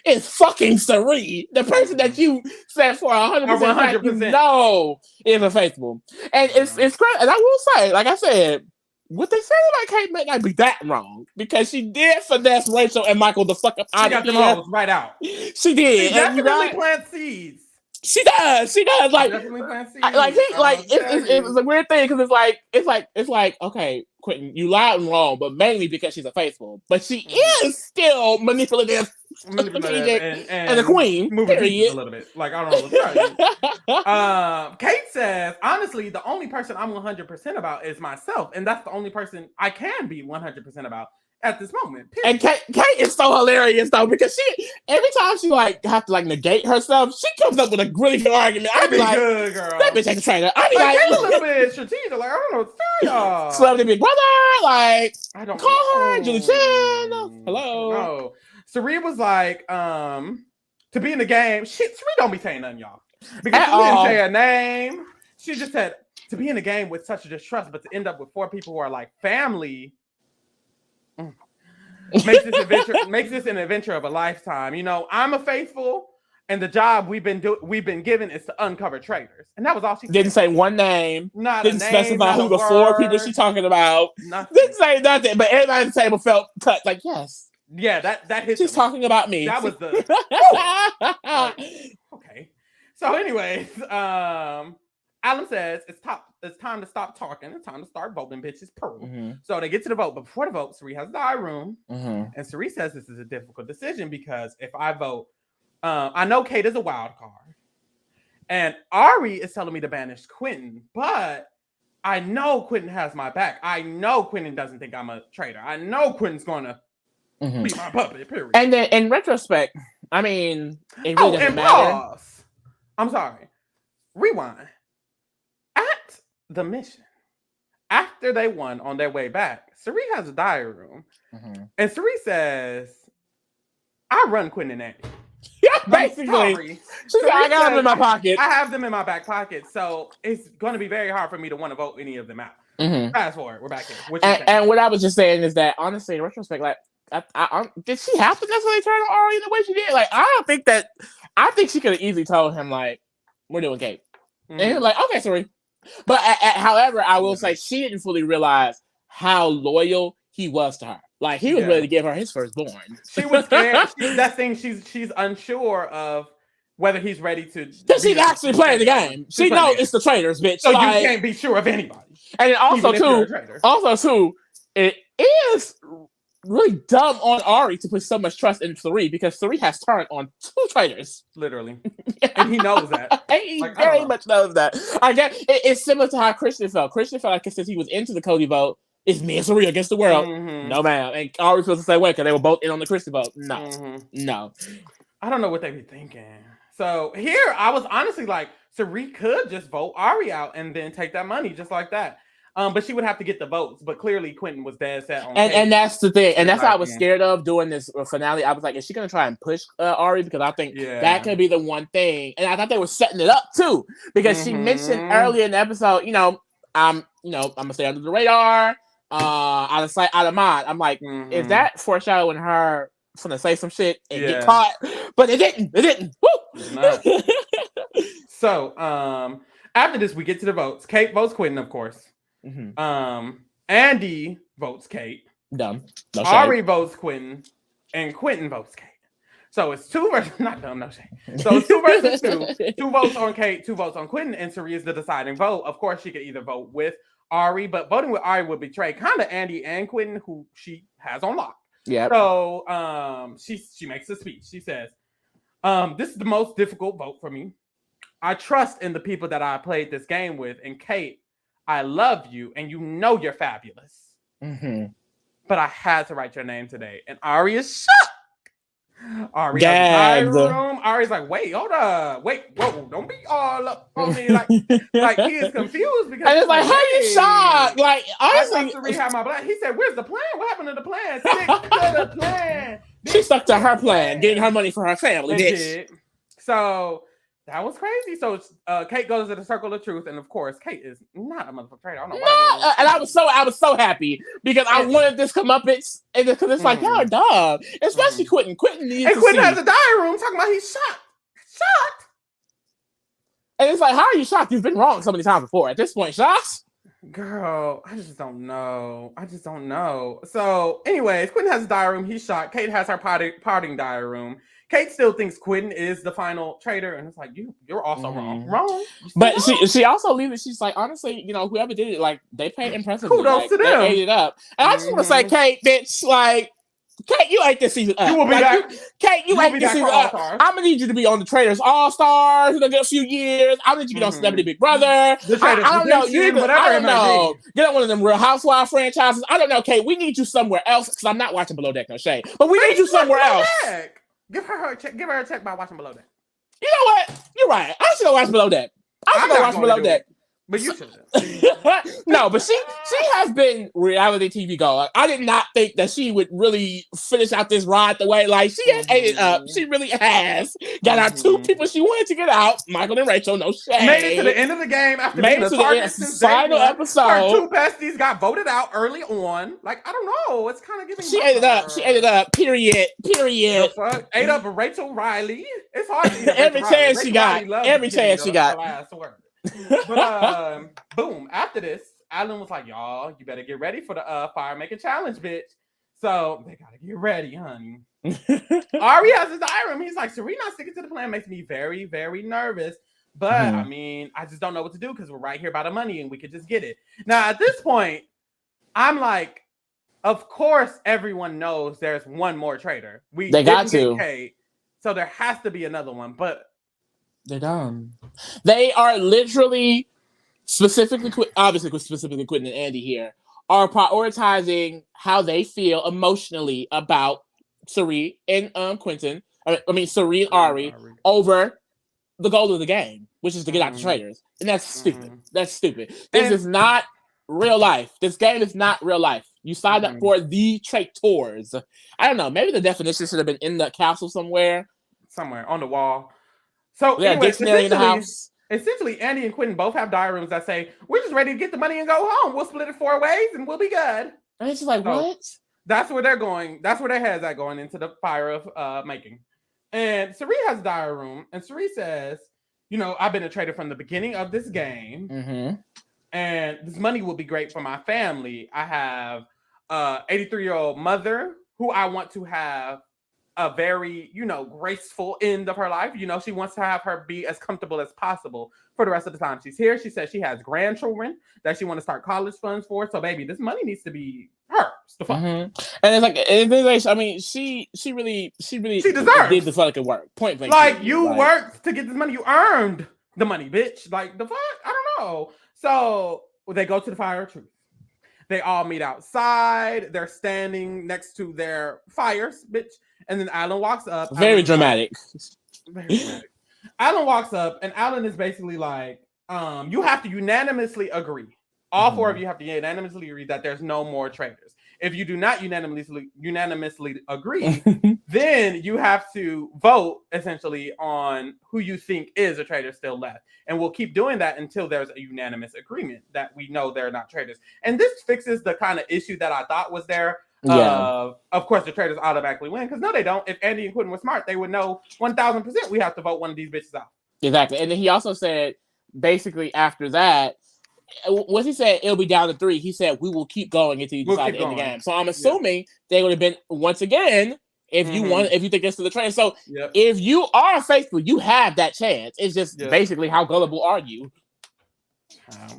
is fucking Sari, the person that you said for 100%, you know is unfaithful. And it's crazy. And I will say, like I said, what they say about Kate may not be that wrong because she did finesse Rachel and Michael the fuck up out of here. She got them hoes right out. She did. She definitely plant seeds. She does. Like, it's a weird thing because it's like, okay, Quentin, you lied and wrong, but mainly because she's a faithful. But she is still manipulative and a queen. Moving a little bit. Like, I don't know what's Kate says, honestly, the only person I'm 100% about is myself, and that's the only person I can be 100% about at this moment. Period. And Kate is so hilarious though because every time she have to negate herself, she comes up with a really good argument. I'd be like, good, girl. That bitch ain't a traitor. I'd be like a little bit strategic. Like, I don't know what to tell y'all. Celebrity Big Brother. Like, I don't call her Julie Chen. Hello. No. Sari was like, to be in the game. Shit, Sari don't be saying nothing, y'all. Because she didn't say a name. She just said to be in the game with such a distrust, but to end up with 4 people who are like family. Makes this an adventure of a lifetime. I'm a faithful, and the job we've been given is to uncover traitors, and that was all she didn't say one name. Didn't specify who the word. 4 people she's talking about. Nothing. Didn't say nothing, but everybody at the table felt touched. Like, yes, yeah, that hit. She's talking about me. That was the okay. So, anyways, Alan says it's time to stop talking. It's time to start voting, bitches. Mm-hmm. So they get to the vote. But before the vote, Sari has the diary room. Mm-hmm. And Sari says this is a difficult decision because if I vote, I know Kate is a wild card. And Ari is telling me to banish Quentin. But I know Quentin has my back. I know Quentin doesn't think I'm a traitor. I know Quentin's going to be my puppet, period. And then in retrospect, I mean, it really doesn't matter. Pause. I'm sorry. Rewind. At the mission, after they won on their way back, Sari has a diary room. Mm-hmm. And Sari says, I run Quentin and Andy. Yeah, basically. She's like, I got them in my pocket. I have them in my back pocket. So it's going to be very hard for me to want to vote any of them out. Mm-hmm. Fast forward, we're back here. And what I was just saying is that, honestly, in retrospect, like, I did she have to necessarily turn on Ari the way she did? Like, I think she could have easily told him, like, we're doing Kate. Mm-hmm. And he was like, okay, sorry. But however, I will say she didn't fully realize how loyal he was to her. Like, he was ready to give her his firstborn. She was scared. She's unsure of whether he's ready to. Because she's actually playing the game. She knows it's the traitors, bitch. So you can't be sure of anybody. And also too, it is really dumb on Ari to put so much trust in Sari because Sari has turned on 2 traitors. Literally. And he knows that. He very much knows that. I guess it's similar to how Christian felt. Christian felt like since he was into the Cody vote, it's me and Sari against the world. Mm-hmm. No, ma'am. And Ari feels the same way because they were both in on the Christian vote. No. Mm-hmm. No. I don't know what they be thinking. So here, I was honestly like, Sari could just vote Ari out and then take that money just like that. But she would have to get the votes. But clearly, Quentin was dead set on And Kate. and that's the thing, and that's what I Like, was scared of doing this finale. I was like, is she gonna try and push Ari? Because I think that could be the one thing. And I thought they were setting it up too, because she mentioned earlier in the episode, I'm gonna stay under the radar, out of sight, out of mind. I'm like, is that foreshadowing her gonna say some shit and get caught? But it didn't. It didn't. Woo! So, after this, we get to the votes. Kate votes Quentin, of course. Andy votes Kate. Dumb. No Ari votes Quentin, and Quentin votes Kate. So it's 2 versus not dumb, no shame. So it's 2 versus 2. 2 votes on Kate, 2 votes on Quentin, and Sari is the deciding vote. Of course, she could either vote with Ari, but voting with Ari would betray kind of Andy and Quentin, who she has on lock. Yeah. So she makes a speech. She says, "This is the most difficult vote for me. I trust in the people that I played this game with, and Kate, I love you, and you know you're fabulous. But I had to write your name today." And Ari is shocked. Ari has a room. Ari's like, wait, hold up. Wait, whoa, don't be all up on me. Like he is confused because and it's like, how you shocked? Like, honestly, I have my plan. He said, where's the plan? What happened to the plan? Stick to the plan. She stuck to her plan, getting her money for her family. Did. So that was crazy. So Kate goes to the circle of truth, and of course, Kate is not a motherfucking traitor. I don't know why. And I was so happy because I wanted this comeuppance, and because it's like, y'all are dumb, especially Quentin. Quentin needs. And Quentin has a diary room talking about he's shocked. And it's like, how are you shocked? You've been wrong so many times before. At this point, shocked? Girl, I just don't know. So, anyways, Quentin has a diary room. He's shocked. Kate has her parting diary room. Kate still thinks Quentin is the final traitor, and it's like, you're also wrong. But she also leaves it. She's like, honestly, whoever did it, like, they paid impressively. Kudos to them. They ate it up. And I just want to say, Kate, bitch, like, Kate, you ate this season up. You will be back. Kate, you ate this season up. I'm gonna need you to be on the Traitors All-Stars in a few years. I'm gonna need you to get on Celebrity Big Brother. I don't know. I don't know. Get on one of them Real Housewives franchises. I don't know, Kate. We need you somewhere else because I'm not watching Below Deck, no shade. But we need you somewhere else. Give her a check by watching Below Deck. You know what? You're right. I should have watched Below Deck. I should have watched Below Deck. But you should. No, but she has been reality TV going. I did not think that she would really finish out this ride the way, like, she has ate it up. She really has. Got out 2 people she wanted to get out, Michael and Rachel, no shame. Made it to the end of the game after being the final episode. Her 2 besties got voted out early on. Like, I don't know. It's kind of giving. She ate it up. Period. Ate up Rachel Riley. It's hard to eat every chance she got. Every chance she got. But boom, after this, Alan was like, y'all, you better get ready for the fire making challenge, bitch. So they gotta get ready, honey. Ari has his diary room. He's like, Serena sticking to the plan makes me very, very nervous. But I mean, I just don't know what to do because we're right here by the money and we could just get it. Now, at this point, I'm like, of course, everyone knows there's one more traitor. They got to. Kate, so there has to be another one, but they're dumb. They are literally specifically Quentin and Andy here are prioritizing how they feel emotionally about Sari and Quentin. Sari and Ari over the goal of the game, which is to get out the Traitors. And that's stupid. That's stupid. This is not real life. This game is not real life. You signed up for the Traitors. I don't know. Maybe the definition should have been in the castle somewhere on the wall. So dictionary in the house. Essentially, Andy and Quentin both have diary rooms that say, we're just ready to get the money and go home. We'll split it 4 ways and we'll be good. And it's just like, what? That's where they're going. That's where their heads are going into the fire of making. And Sari has a diary room. And Sari says, I've been a traitor from the beginning of this game. And this money will be great for my family. I have a 83-year-old mother who I want to have a very, graceful end of her life. She wants to have her be as comfortable as possible for the rest of the time she's here. She says she has grandchildren that she wants to start college funds for. So, baby, this money needs to be hers. And it's like, she really deserves. Did the fucking work. Point blank. Like, you worked to get this money. You earned the money, bitch. Like, the fuck? I don't know. So they go to the fire of truth. They all meet outside. They're standing next to their fires, bitch. And then Alan walks up. Very dramatic. Alan walks up, and Alan is basically like, you have to unanimously agree all four of you have to unanimously agree that there's no more traitors. If you do not unanimously agree, then you have to vote essentially on who you think is a traitor still left. And we'll keep doing that until there's a unanimous agreement that we know they're not traitors. And this fixes the kind of issue that I thought was there. Of course, the traitors automatically win, because no, they don't. If Andy and Quentin were smart, they would know 1,000% we have to vote one of these bitches out. Exactly. And then he also said, basically after that, once he said it'll be down to 3, he said we will keep going until you decide to end the game. So I'm assuming they would have been once again if you think this is the trend. So if you are faithful, you have that chance. It's just basically how gullible are you?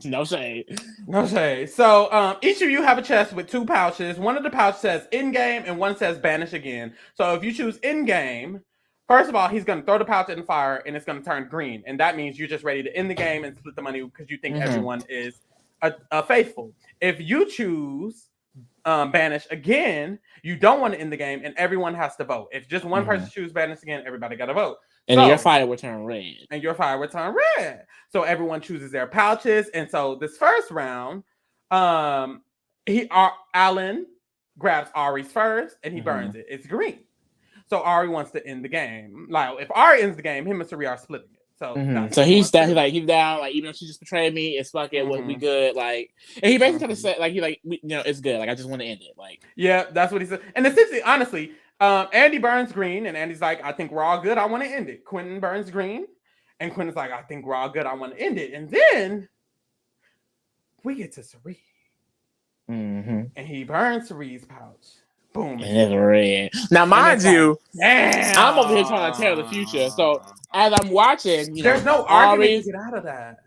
No shade. No shade. So each of you have a chest with 2 pouches. One of the pouches says in game and one says banish again. So if you choose in game, first of all, he's going to throw the pouch in the fire and it's going to turn green. And that means you're just ready to end the game and split the money because you think everyone is faithful. If you choose banish again, you don't want to end the game and everyone has to vote. If just one person chooses banish again, everybody got to vote. And your fire will turn red. And your fire will turn red. So everyone chooses their pouches. And so this first round, Alan grabs Ari's first and he burns it. It's green. So Ari wants to end the game. Like if Ari ends the game, him and Sari are splitting it. So he's down. He's down. Like even though she just betrayed me, it's fuck it. We good. Like, and he basically kind of said like it's good. Like I just want to end it. Like that's what he said. And essentially, honestly, Andy burns green, and Andy's like, I think we're all good. I want to end it. Quentin burns green, and Quentin's like, I think we're all good. I want to end it. And then we get to Sari, and he burns Sari's pouch. Boom. And it's red. Now, mind you, I'm over here trying to tell the future. So as I'm watching, there's no argument to get out of that.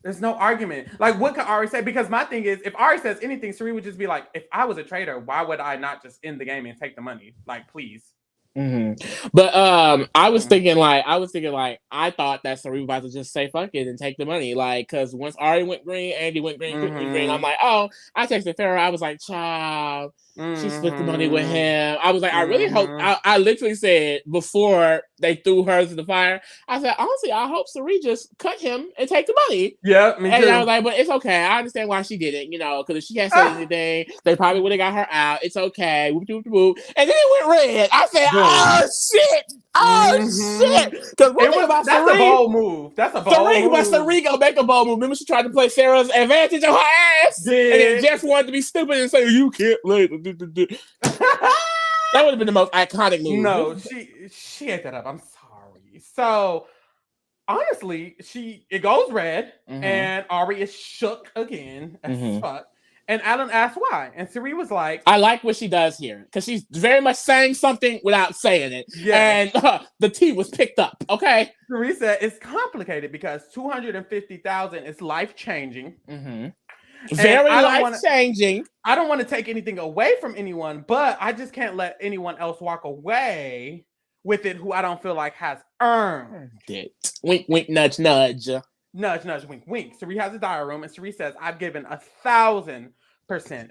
There's no argument. Like, what could Ari say? Because my thing is, if Ari says anything, Sari would just be like, if I was a traitor, why would I not just end the game and take the money? Like, please. But I was thinking like I thought that Sari was about to just say fuck it and take the money, like because once Ari went green, Andy went green, green. I'm like, oh, I texted Farrah. I was like, child, she split the money with him. I was like, I really hope. I literally said before they threw hers in the fire, I said, honestly, I hope Sari just cut him and take the money. Yeah, me too. And I was like, but it's okay. I understand why she did it, because if she had said anything, they probably would have got her out. It's okay. Whoop, whoop, whoop. And then it went red. I said, oh shit! Oh shit! Because that's a bold move. That's a bold move. But Sari gonna make a bold move. Remember, she tried to play Sarah's advantage on her ass, and then Jess wanted to be stupid and say, "You can't play." That would have been the most iconic move. No, she ate that up. I'm sorry. So honestly, it goes red, and Ari is shook again as fuck. And Alan asked why, and Sari was like, "I like what she does here because she's very much saying something without saying it." Yes. And the tea was picked up. Okay, Sari said it's complicated because 250,000 is life changing. Very life changing. I don't want to take anything away from anyone, but I just can't let anyone else walk away with it who I don't feel like has earned it. Wink, wink, nudge, nudge. Nudge, nudge, wink, wink. Sari has a diary room, and Sari says, I've given 1,000%.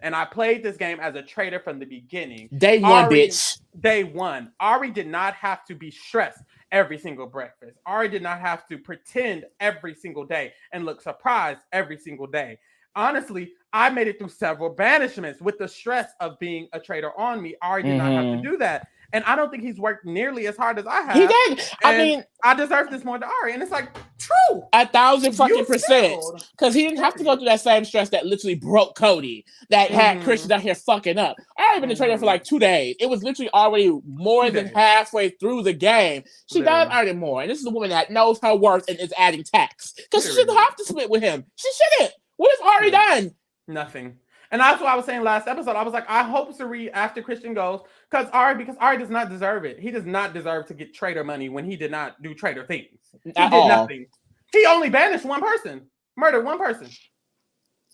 And I played this game as a traitor from the beginning. Day one, bitch. Day one. Ari did not have to be stressed every single breakfast. Ari did not have to pretend every single day and look surprised every single day. Honestly, I made it through several banishments with the stress of being a traitor on me. Ari did not have to do that. And I don't think he's worked nearly as hard as I have. He did. I mean, I deserve this more than Ari. And it's like, true. 1,000% because he didn't have to go through that same stress that literally broke Cody, that had Christian out here fucking up. Ari been a traitor for like 2 days. It was literally already more than halfway through the game. She does earn more. And this is a woman that knows her worth and is adding tax. Because she shouldn't have to split with him. She shouldn't. What has Ari done? Nothing. And that's what I was saying last episode. I was like, I hope Sari, after Christian goes, because Ari does not deserve it. He does not deserve to get traitor money when he did not do traitor things. He did nothing. He only banished one person, murdered one person.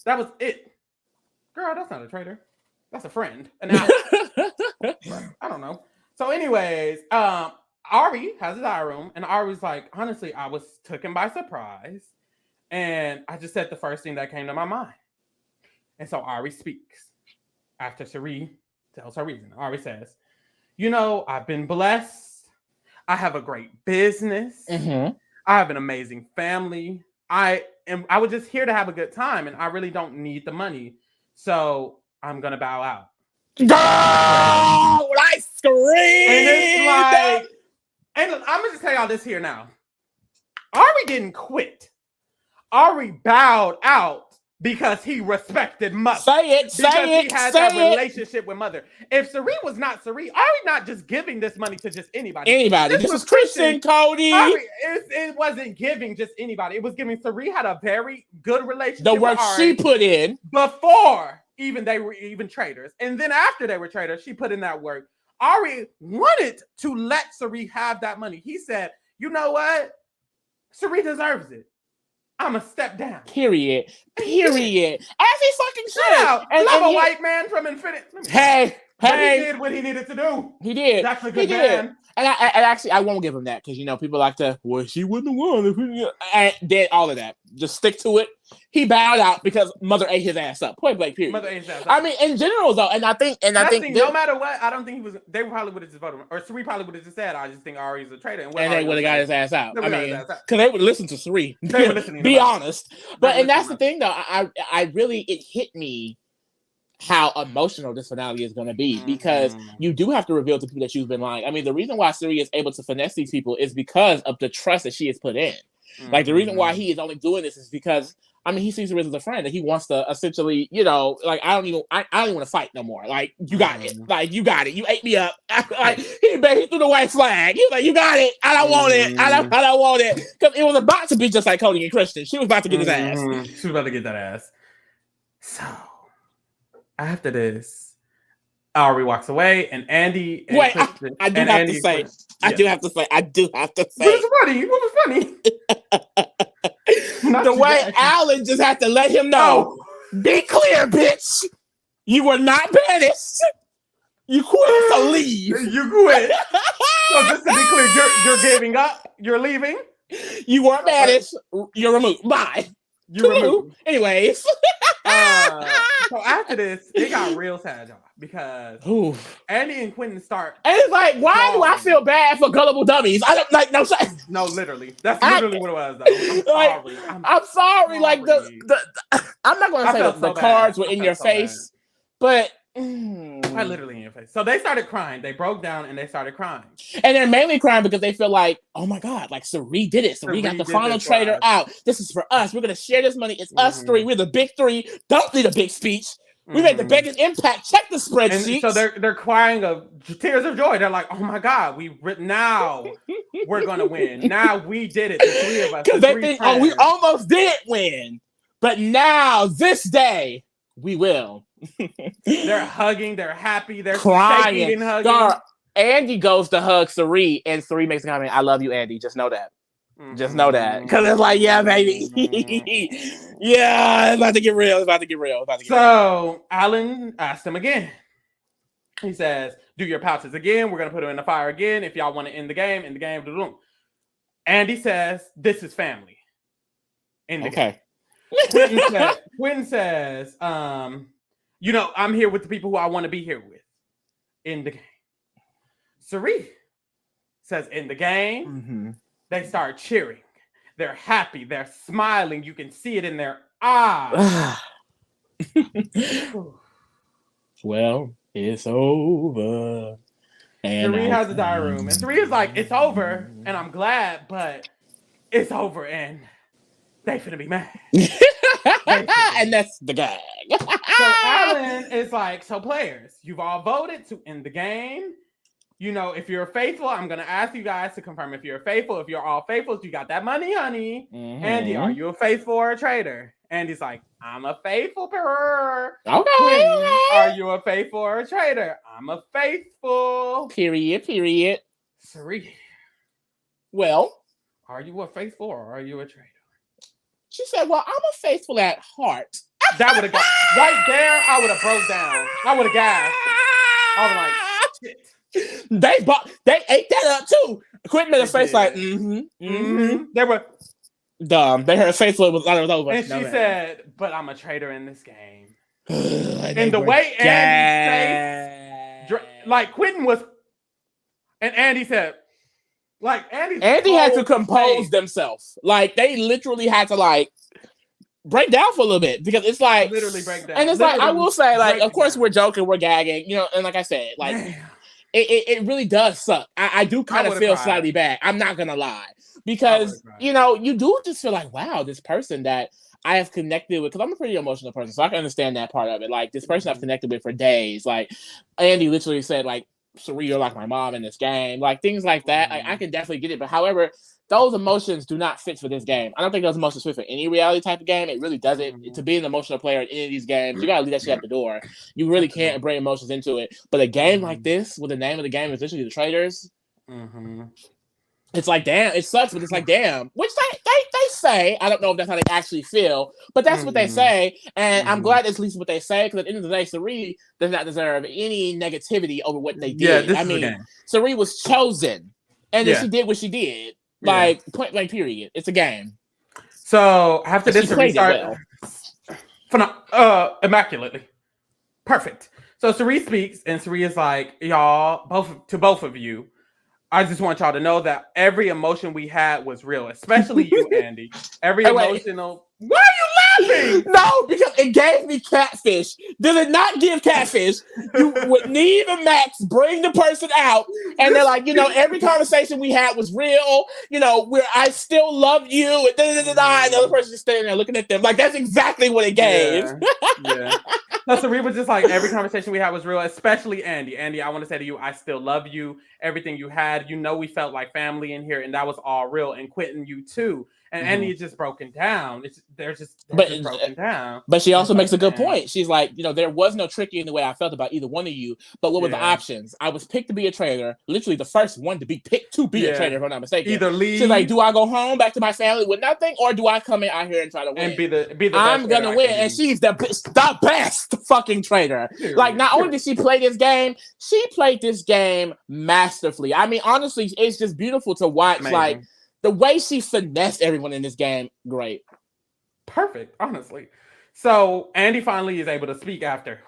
That was it. Girl, that's not a traitor. That's a friend. An ally. I don't know. So anyways, Ari has a diary room, and Ari's like, honestly, I was taken by surprise, and I just said the first thing that came to my mind. And so Ari speaks after Sari tells her reason. Ari says, I've been blessed. I have a great business. I have an amazing family. I was just here to have a good time, and I really don't need the money, so I'm gonna bow out. Girl, I screamed. And it's like, and I'm gonna just tell y'all this here now. Ari didn't quit. Ari bowed out because he respected Mother. Say it, because say he it, had say that it. relationship with Mother. If Sari was not Sari, Ari not just giving this money to just anybody. Anybody. This was Christian, Cody. Ari, it wasn't giving just anybody. It was giving. Sari had a very good relationship The work with Ari she put in. before even they were even traitors. And then after they were traitors, she put in that work. Ari wanted to let Sari have that money. He said, you know what? Sari deserves it. I'm a step down. Period. Period. As he fucking should. Love a white man from Infinity. Hey. But he did what he needed to do. He did. That's a good man. And I won't give him that because, people like to, well, she wouldn't have won. And did all of that. Just stick to it. He bowed out because Mother ate his ass up. Point blank, period. Mother ate his ass up. I mean, in general, though, I think no matter what, I don't think he was. They probably would have just voted, or Sari probably would have just said, "I just think Ari's a traitor," and they would have got his ass out. I mean, because they would listen to Sari. They were listening. Be honest, but that's the thing, though. I really it hit me how emotional this finale is going to be because you do have to reveal to people that you've been lying. I mean, the reason why Sari is able to finesse these people is because of the trust that she has put in. Like the reason why he is only doing this is because he sees her as a friend that he wants to essentially, like I don't even want to fight no more. Like you got it, you got it. You ate me up. Like he threw the white flag. He was like, you got it. I don't want it. I don't want it because it was about to be just like Cody and Christian. She was about to get his ass. She was about to get that ass. So after this, Ari walks away, and Andy. And wait, I do have to say. I do have to say. What was funny? The way Alan just had to let him know. Be clear, bitch. You were not banished. You quit, so leave. You quit. So just to be clear, you're giving up. You're leaving. You weren't banished. You're removed. Bye. You're removed. Anyways. So after this, it got real sad, y'all, because Andy and Quentin start. And it's like, why do I feel bad for gullible dummies? I don't like no, literally. That's literally what it was, though. I'm sorry. Like I'm not gonna say the cards were in your face, but quite literally in your face. So they started crying. They broke down and they started crying. And they're mainly crying because they feel like, oh my God, like Sari did it. Sari got the final traitor out. This is for us. We're gonna share this money. It's us three. We're the big three. Don't need a big speech. We made the biggest impact. Check the spreadsheet. So they're crying of tears of joy. They're like, oh my God, now we're gonna win. Now we did it. The three of us. Because they think, we almost did win. But now this day we will. They're hugging, they're happy, they're crying shaking and hugging. Andy goes to hug Sari, and Sari makes a comment, I love you, Andy. Just know that. Just know that. Because it's like, yeah, baby. Yeah, it's about to get real. So Alan asked him again. He says, do your pouches again. We're going to put them in the fire again. If y'all want to end the game, Andy says, this is family. In the game. Quentin says, I'm here with the people who I want to be here with in the game. Sari says, in the game, they start cheering. They're happy. They're smiling. You can see it in their eyes. Well, it's over. And Sari has a diary room. And Sari is like, it's over, and I'm glad, but it's over, and they finna be mad. And that's the gag. So Alan is like, so players, you've all voted to end the game. If you're faithful, I'm going to ask you guys to confirm if you're faithful. If you're all faithful, you got that money, honey. Andy, are you a faithful or a traitor? Andy's like, I'm a faithful. Okay. Are you a faithful or a traitor? I'm a faithful. Period. Sari. Well. Are you a faithful or are you a traitor? She said, well, I'm a faithful at heart. That would have got right there. I would have broke down. I would have gasped. I was like, shit. They ate that up too. Quentin made a face like, They were dumb. They heard faithful was over. And she said, but I'm a traitor in this game. And the way Andy's face, like Quentin was, and Andy said, Like Andy had to compose themselves. Like they literally had to like break down for a little bit because it's like literally break down. And it's literally like I will say, like, of course down. we're joking, we're gagging, you know, and like I said, like it really does suck. I do kind of feel slightly bad. I'm not gonna lie. Because you know, you do just feel like, wow, this person that I have connected with, because I'm a pretty emotional person, so I can understand that part of it. Like this person I've connected with for days. Like Andy literally said, like, Sari, you're like my mom in this game, like things like that. Like, I can definitely get it, but however, those emotions do not fit for this game. I don't think those emotions fit for any reality type of game. It really doesn't. To be an emotional player in any of these games, you gotta leave that shit at the door. You really can't bring emotions into it. But a game like this, where the name of the game is literally the Traitors, it's like, damn, it sucks, but it's like, damn. Which they say, I don't know if that's how they actually feel, but that's what they say, and I'm glad that's at least what they say, because at the end of the day, Sari does not deserve any negativity over what they did. I mean, Sari was chosen, and then she did what she did. Like, point blank, period. It's a game. So after this, Sari started immaculately. Perfect. So Sari speaks, and Sari is like, y'all, both of you, I just want y'all to know that every emotion we had was real, especially you, Andy. Every emotional. Why are you laughing? No, because it gave me catfish. Does it not give catfish? You would Neve and Max bring the person out, and they're like, you know, every conversation we had was real. You know, I still love you, and and the other person just standing there looking at them. Like, that's exactly what it gave. Yeah. No, Sari was just like, every conversation we had was real, especially Andy. Andy, I want to say to you, I still love you. Everything you had, you know, we felt like family in here, and that was all real. And Quentin, you too. And Andy is just broken down. They're just broken down. But she also makes a good point. She's like, you know, there was no tricky in the way I felt about either one of you. But what were the options? I was picked to be a traitor. Literally the first one to be picked to be a traitor, if I'm not mistaken. Either leave. She's like, do I go home back to my family with nothing, or do I come in out here and try to win? And be the I'm gonna win. And she's the best fucking traitor. Like, not only did she play this game, she played this game masterfully. I mean, honestly, it's just beautiful to watch. Amazing. Like, the way she finessed everyone in this game, great. Perfect, honestly. So Andy finally is able to speak after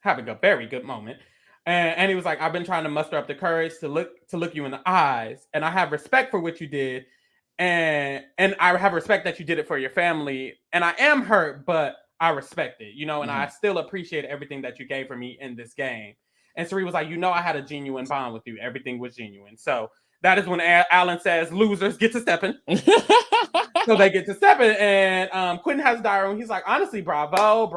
having a very good moment. And he was like, I've been trying to muster up the courage to look you in the eyes. And I have respect for what you did. And I have respect that you did it for your family. And I am hurt, but I respect it, you know, and I still appreciate everything that you gave for me in this game. And Sari was like, you know, I had a genuine bond with you. Everything was genuine. So that is when Alan says losers get to stepping. So they get to stepping, and Quentin has a diary. He's like, honestly, bravo,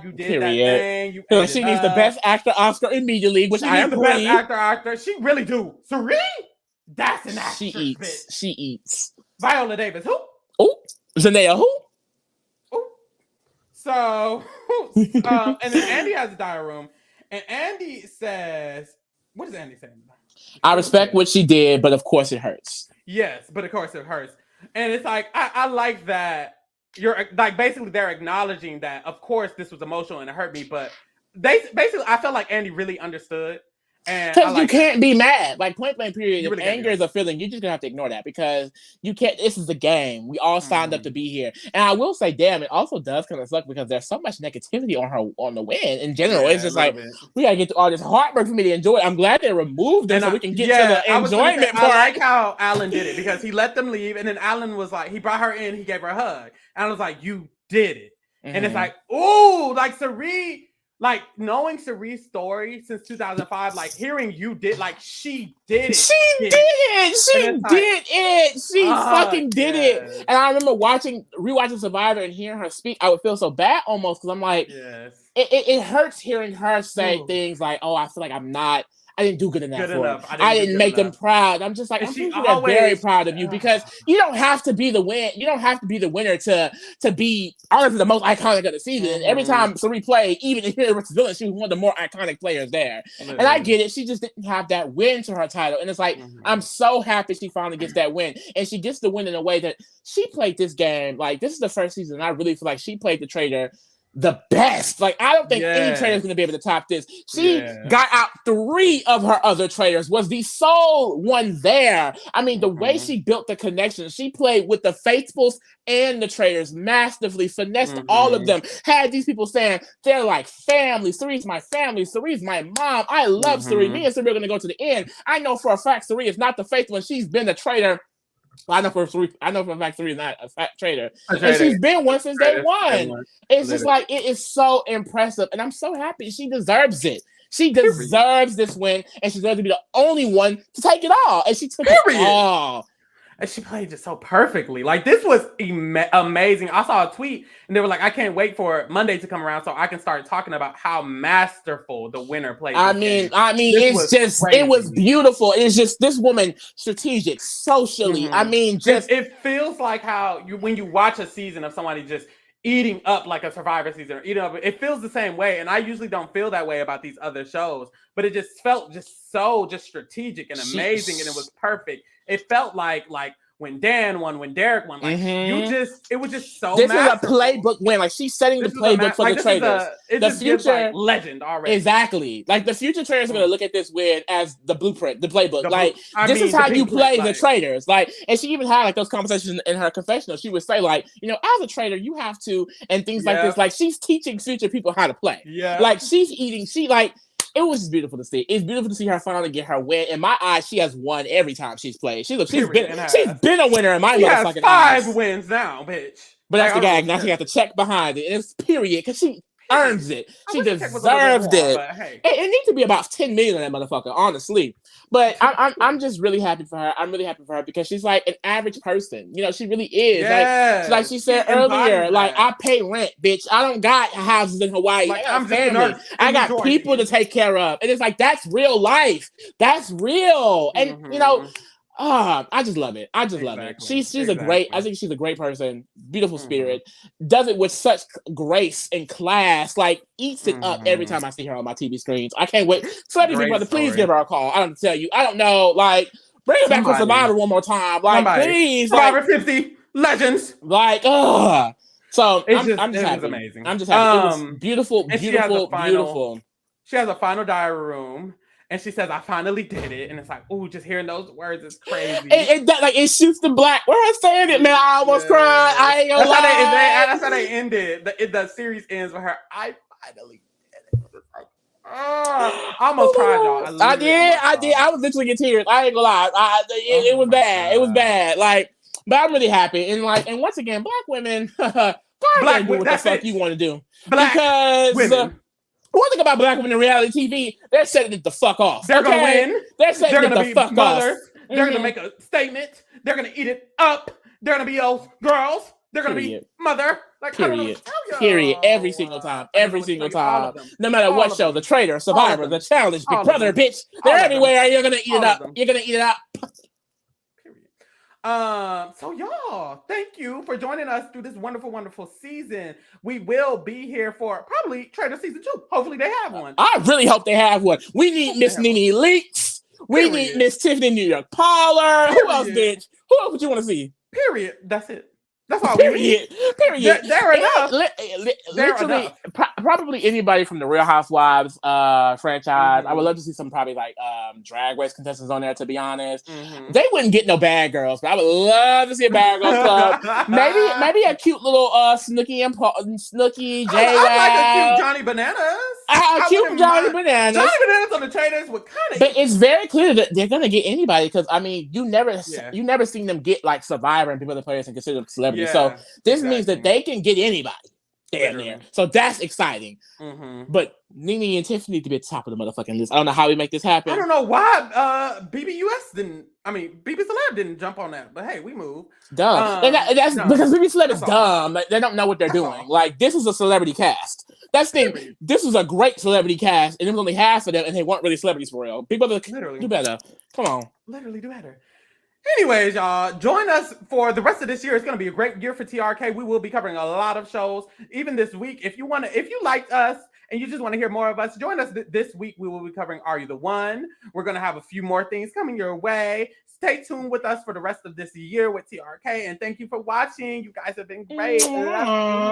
you did that thing. She needs the best actor Oscar immediately, which I agree. The best actor. She really do. Sari, that's an actress. She eats. Viola Davis, who? Oh, Zendaya, who? Oh. So, and then Andy has a diary room, and Andy says, what is Andy saying? I respect what she did, but of course it hurts. Yes, but of course it hurts. And it's like, I like that you're like, basically they're acknowledging that, of course, this was emotional and it hurt me, but I felt like Andy really understood. Because you can't be mad. Like, point blank period. If anger is a feeling, you're just gonna have to ignore that, because you can't. This is a game. We all signed up to be here. And I will say, damn, it also does kind of suck because there's so much negativity on the win in general. It's just like, we gotta get to all this heartbirth for me to enjoy it. I'm glad they removed them so we can get to the enjoyment part. I like how Alan did it, because he let them leave, and then Alan was like, he brought her in, he gave her a hug. And I was like, you did it. And it's like, ooh, like Sari. Like, knowing Sari's story since 2005, like, hearing you did, like, she did it. She did it. She fucking did it. And I remember rewatching Survivor and hearing her speak. I would feel so bad almost, because I'm like, it hurts hearing her say things like, oh, I feel like I didn't do good enough for them. I didn't make them proud. I'm just like, I'm very proud of you, because you don't have to be the win. You don't have to be the winner to be honestly the most iconic of the season. Every time Sari played, even in Hero vs. Villain, she was one of the more iconic players there. And I get it. She just didn't have that win to her title. And it's like, I'm so happy she finally gets that win. And she gets the win in a way that she played this game. Like, this is the first season, and I really feel like she played the traitor the best. Like, I don't think any trader is going to be able to top this. She got out 3 of her other traders, was the sole one there. I mean, the way she built the connection, she played with the faithfuls and the traders masterfully, finessed all of them, had these people saying they're like family. Cerie's my family. Cerie's my mom. I love Cerie. Me and Cerie are going to go to the end. I know for a fact Cerie is not the faithful, and she's been a trader. I know for a fact Cerie is not a fat trader. And she's been one since day one. It's just like, it is so impressive. And I'm so happy. She deserves it. She deserves this win. And she deserves to be the only one to take it all. And she took it all. And she played just so perfectly. Like, this was amazing. I saw a tweet and they were like, I can't wait for Monday to come around so I can start talking about how masterful the winner played. I mean, it was beautiful. It's just this woman strategic socially. I mean, just it feels like how when you watch a season of somebody just eating up like a Survivor season or eating up, it feels the same way. And I usually don't feel that way about these other shows, but it just felt so strategic and amazing, and it was perfect. It felt like when Dan won, when Derek won, like it was just so. This masterful. Is a playbook win. Like, she's setting the playbook for the traders. The future legend already. Exactly. Like, the future traders are going to look at this win as the blueprint, the playbook. This is how you play the traders. Like, and she even had like those conversations in her confessional. She would say like, as a trader, you have to, and things like this. Like, she's teaching future people how to play. Yeah. Like, it was just beautiful to see. It's beautiful to see her finally get her win. In my eyes, she has won every time she's played. She's been a winner in my motherfucking eyes. 5 wins now, bitch. But that's the gag. Now she got the check behind it. And it's period, because she earns it. She deserved it. It needs to be about 10 million in that motherfucker, honestly. But I'm just really happy for her. I'm really happy for her because she's like an average person. She really is. Yes. Like she said earlier, like, I pay rent, bitch. I don't got houses in Hawaii. Like, I'm family. I got people to take care of. And it's like, that's real life. That's real. And I just love it. I just love it. She's a great. I think she's a great person. Beautiful spirit. Does it with such grace and class. Like, eats it up every time I see her on my TV screens. I can't wait. Celebrity Big Brother, please give her a call. I don't tell you. I don't know. Like, bring her back for Survivor one more time. Like, please. Survivor 50 Legends. Like, So I'm just happy. It was amazing. I'm just happy. It was beautiful. Beautiful. She has a final diary room. And she says, I finally did it. And it's like, ooh, just hearing those words is crazy. It shoots the black. Where I saying it, man, I almost cried. I ain't gonna lie. That's how they ended. The series ends with her, I finally did it. It's like, I almost cried, y'all. I did. I was literally getting tears. I ain't gonna lie. It was bad. It was bad. Like, but I'm really happy. And once again, black women, do what the fuck you want to do. Because women. One thing about black women in reality TV, they're setting it the fuck off. They're gonna win. They're setting it the fuck off. They're gonna make a statement. They're gonna eat it up. They're gonna be those girls. They're gonna be mother. Like, Period. Every single time. Every single time. No matter what show, the Traitor, Survivor, the Challenge, Big Brother, bitch. They're everywhere. You're gonna eat it up. You're gonna eat it up. So y'all, thank you for joining us through this wonderful, wonderful season. We will be here for probably Traitors season 2. Hopefully they have one. I really hope they have one. We need Miss Nene Leakes. We need Miss Tiffany New York Parlor. Who else, bitch? Who else would you want to see? Period. That's it. That's all. Period. They're enough. Literally, probably anybody from the Real Housewives franchise. I would love to see some probably like Drag Race contestants on there. To be honest, they wouldn't get no bad girls, but I would love to see a bad girls club. maybe a cute little Snooki, J. I like a cute Johnny Bananas. Cute Johnny Bananas. Johnny Bananas on the Traitors would kind of. But it's very clear that they're gonna get anybody because I mean you never seen them get like Survivor and people other players and consider them celebrities. So this means that they can get anybody damn near. So that's exciting. But Nene and Tiffany need to be at the top of the motherfucking list. I don't know how we make this happen. I don't know why BBUS didn't. I mean, BB Celeb didn't jump on that. But hey, we moved. Dumb. That's because BB Celeb is dumb. Like, they don't know what they're doing. Like, this is a celebrity cast. That's the thing. This was a great celebrity cast, and it was only half of them, and they weren't really celebrities for real. Big Brother, do better. Come on. Literally do better. Anyways, y'all, join us for the rest of this year. It's going to be a great year for TRK. We will be covering a lot of shows, even this week. If you liked us and you just want to hear more of us, join us this week. We will be covering Are You the One? We're going to have a few more things coming your way. Stay tuned with us for the rest of this year with TRK. And thank you for watching. You guys have been great.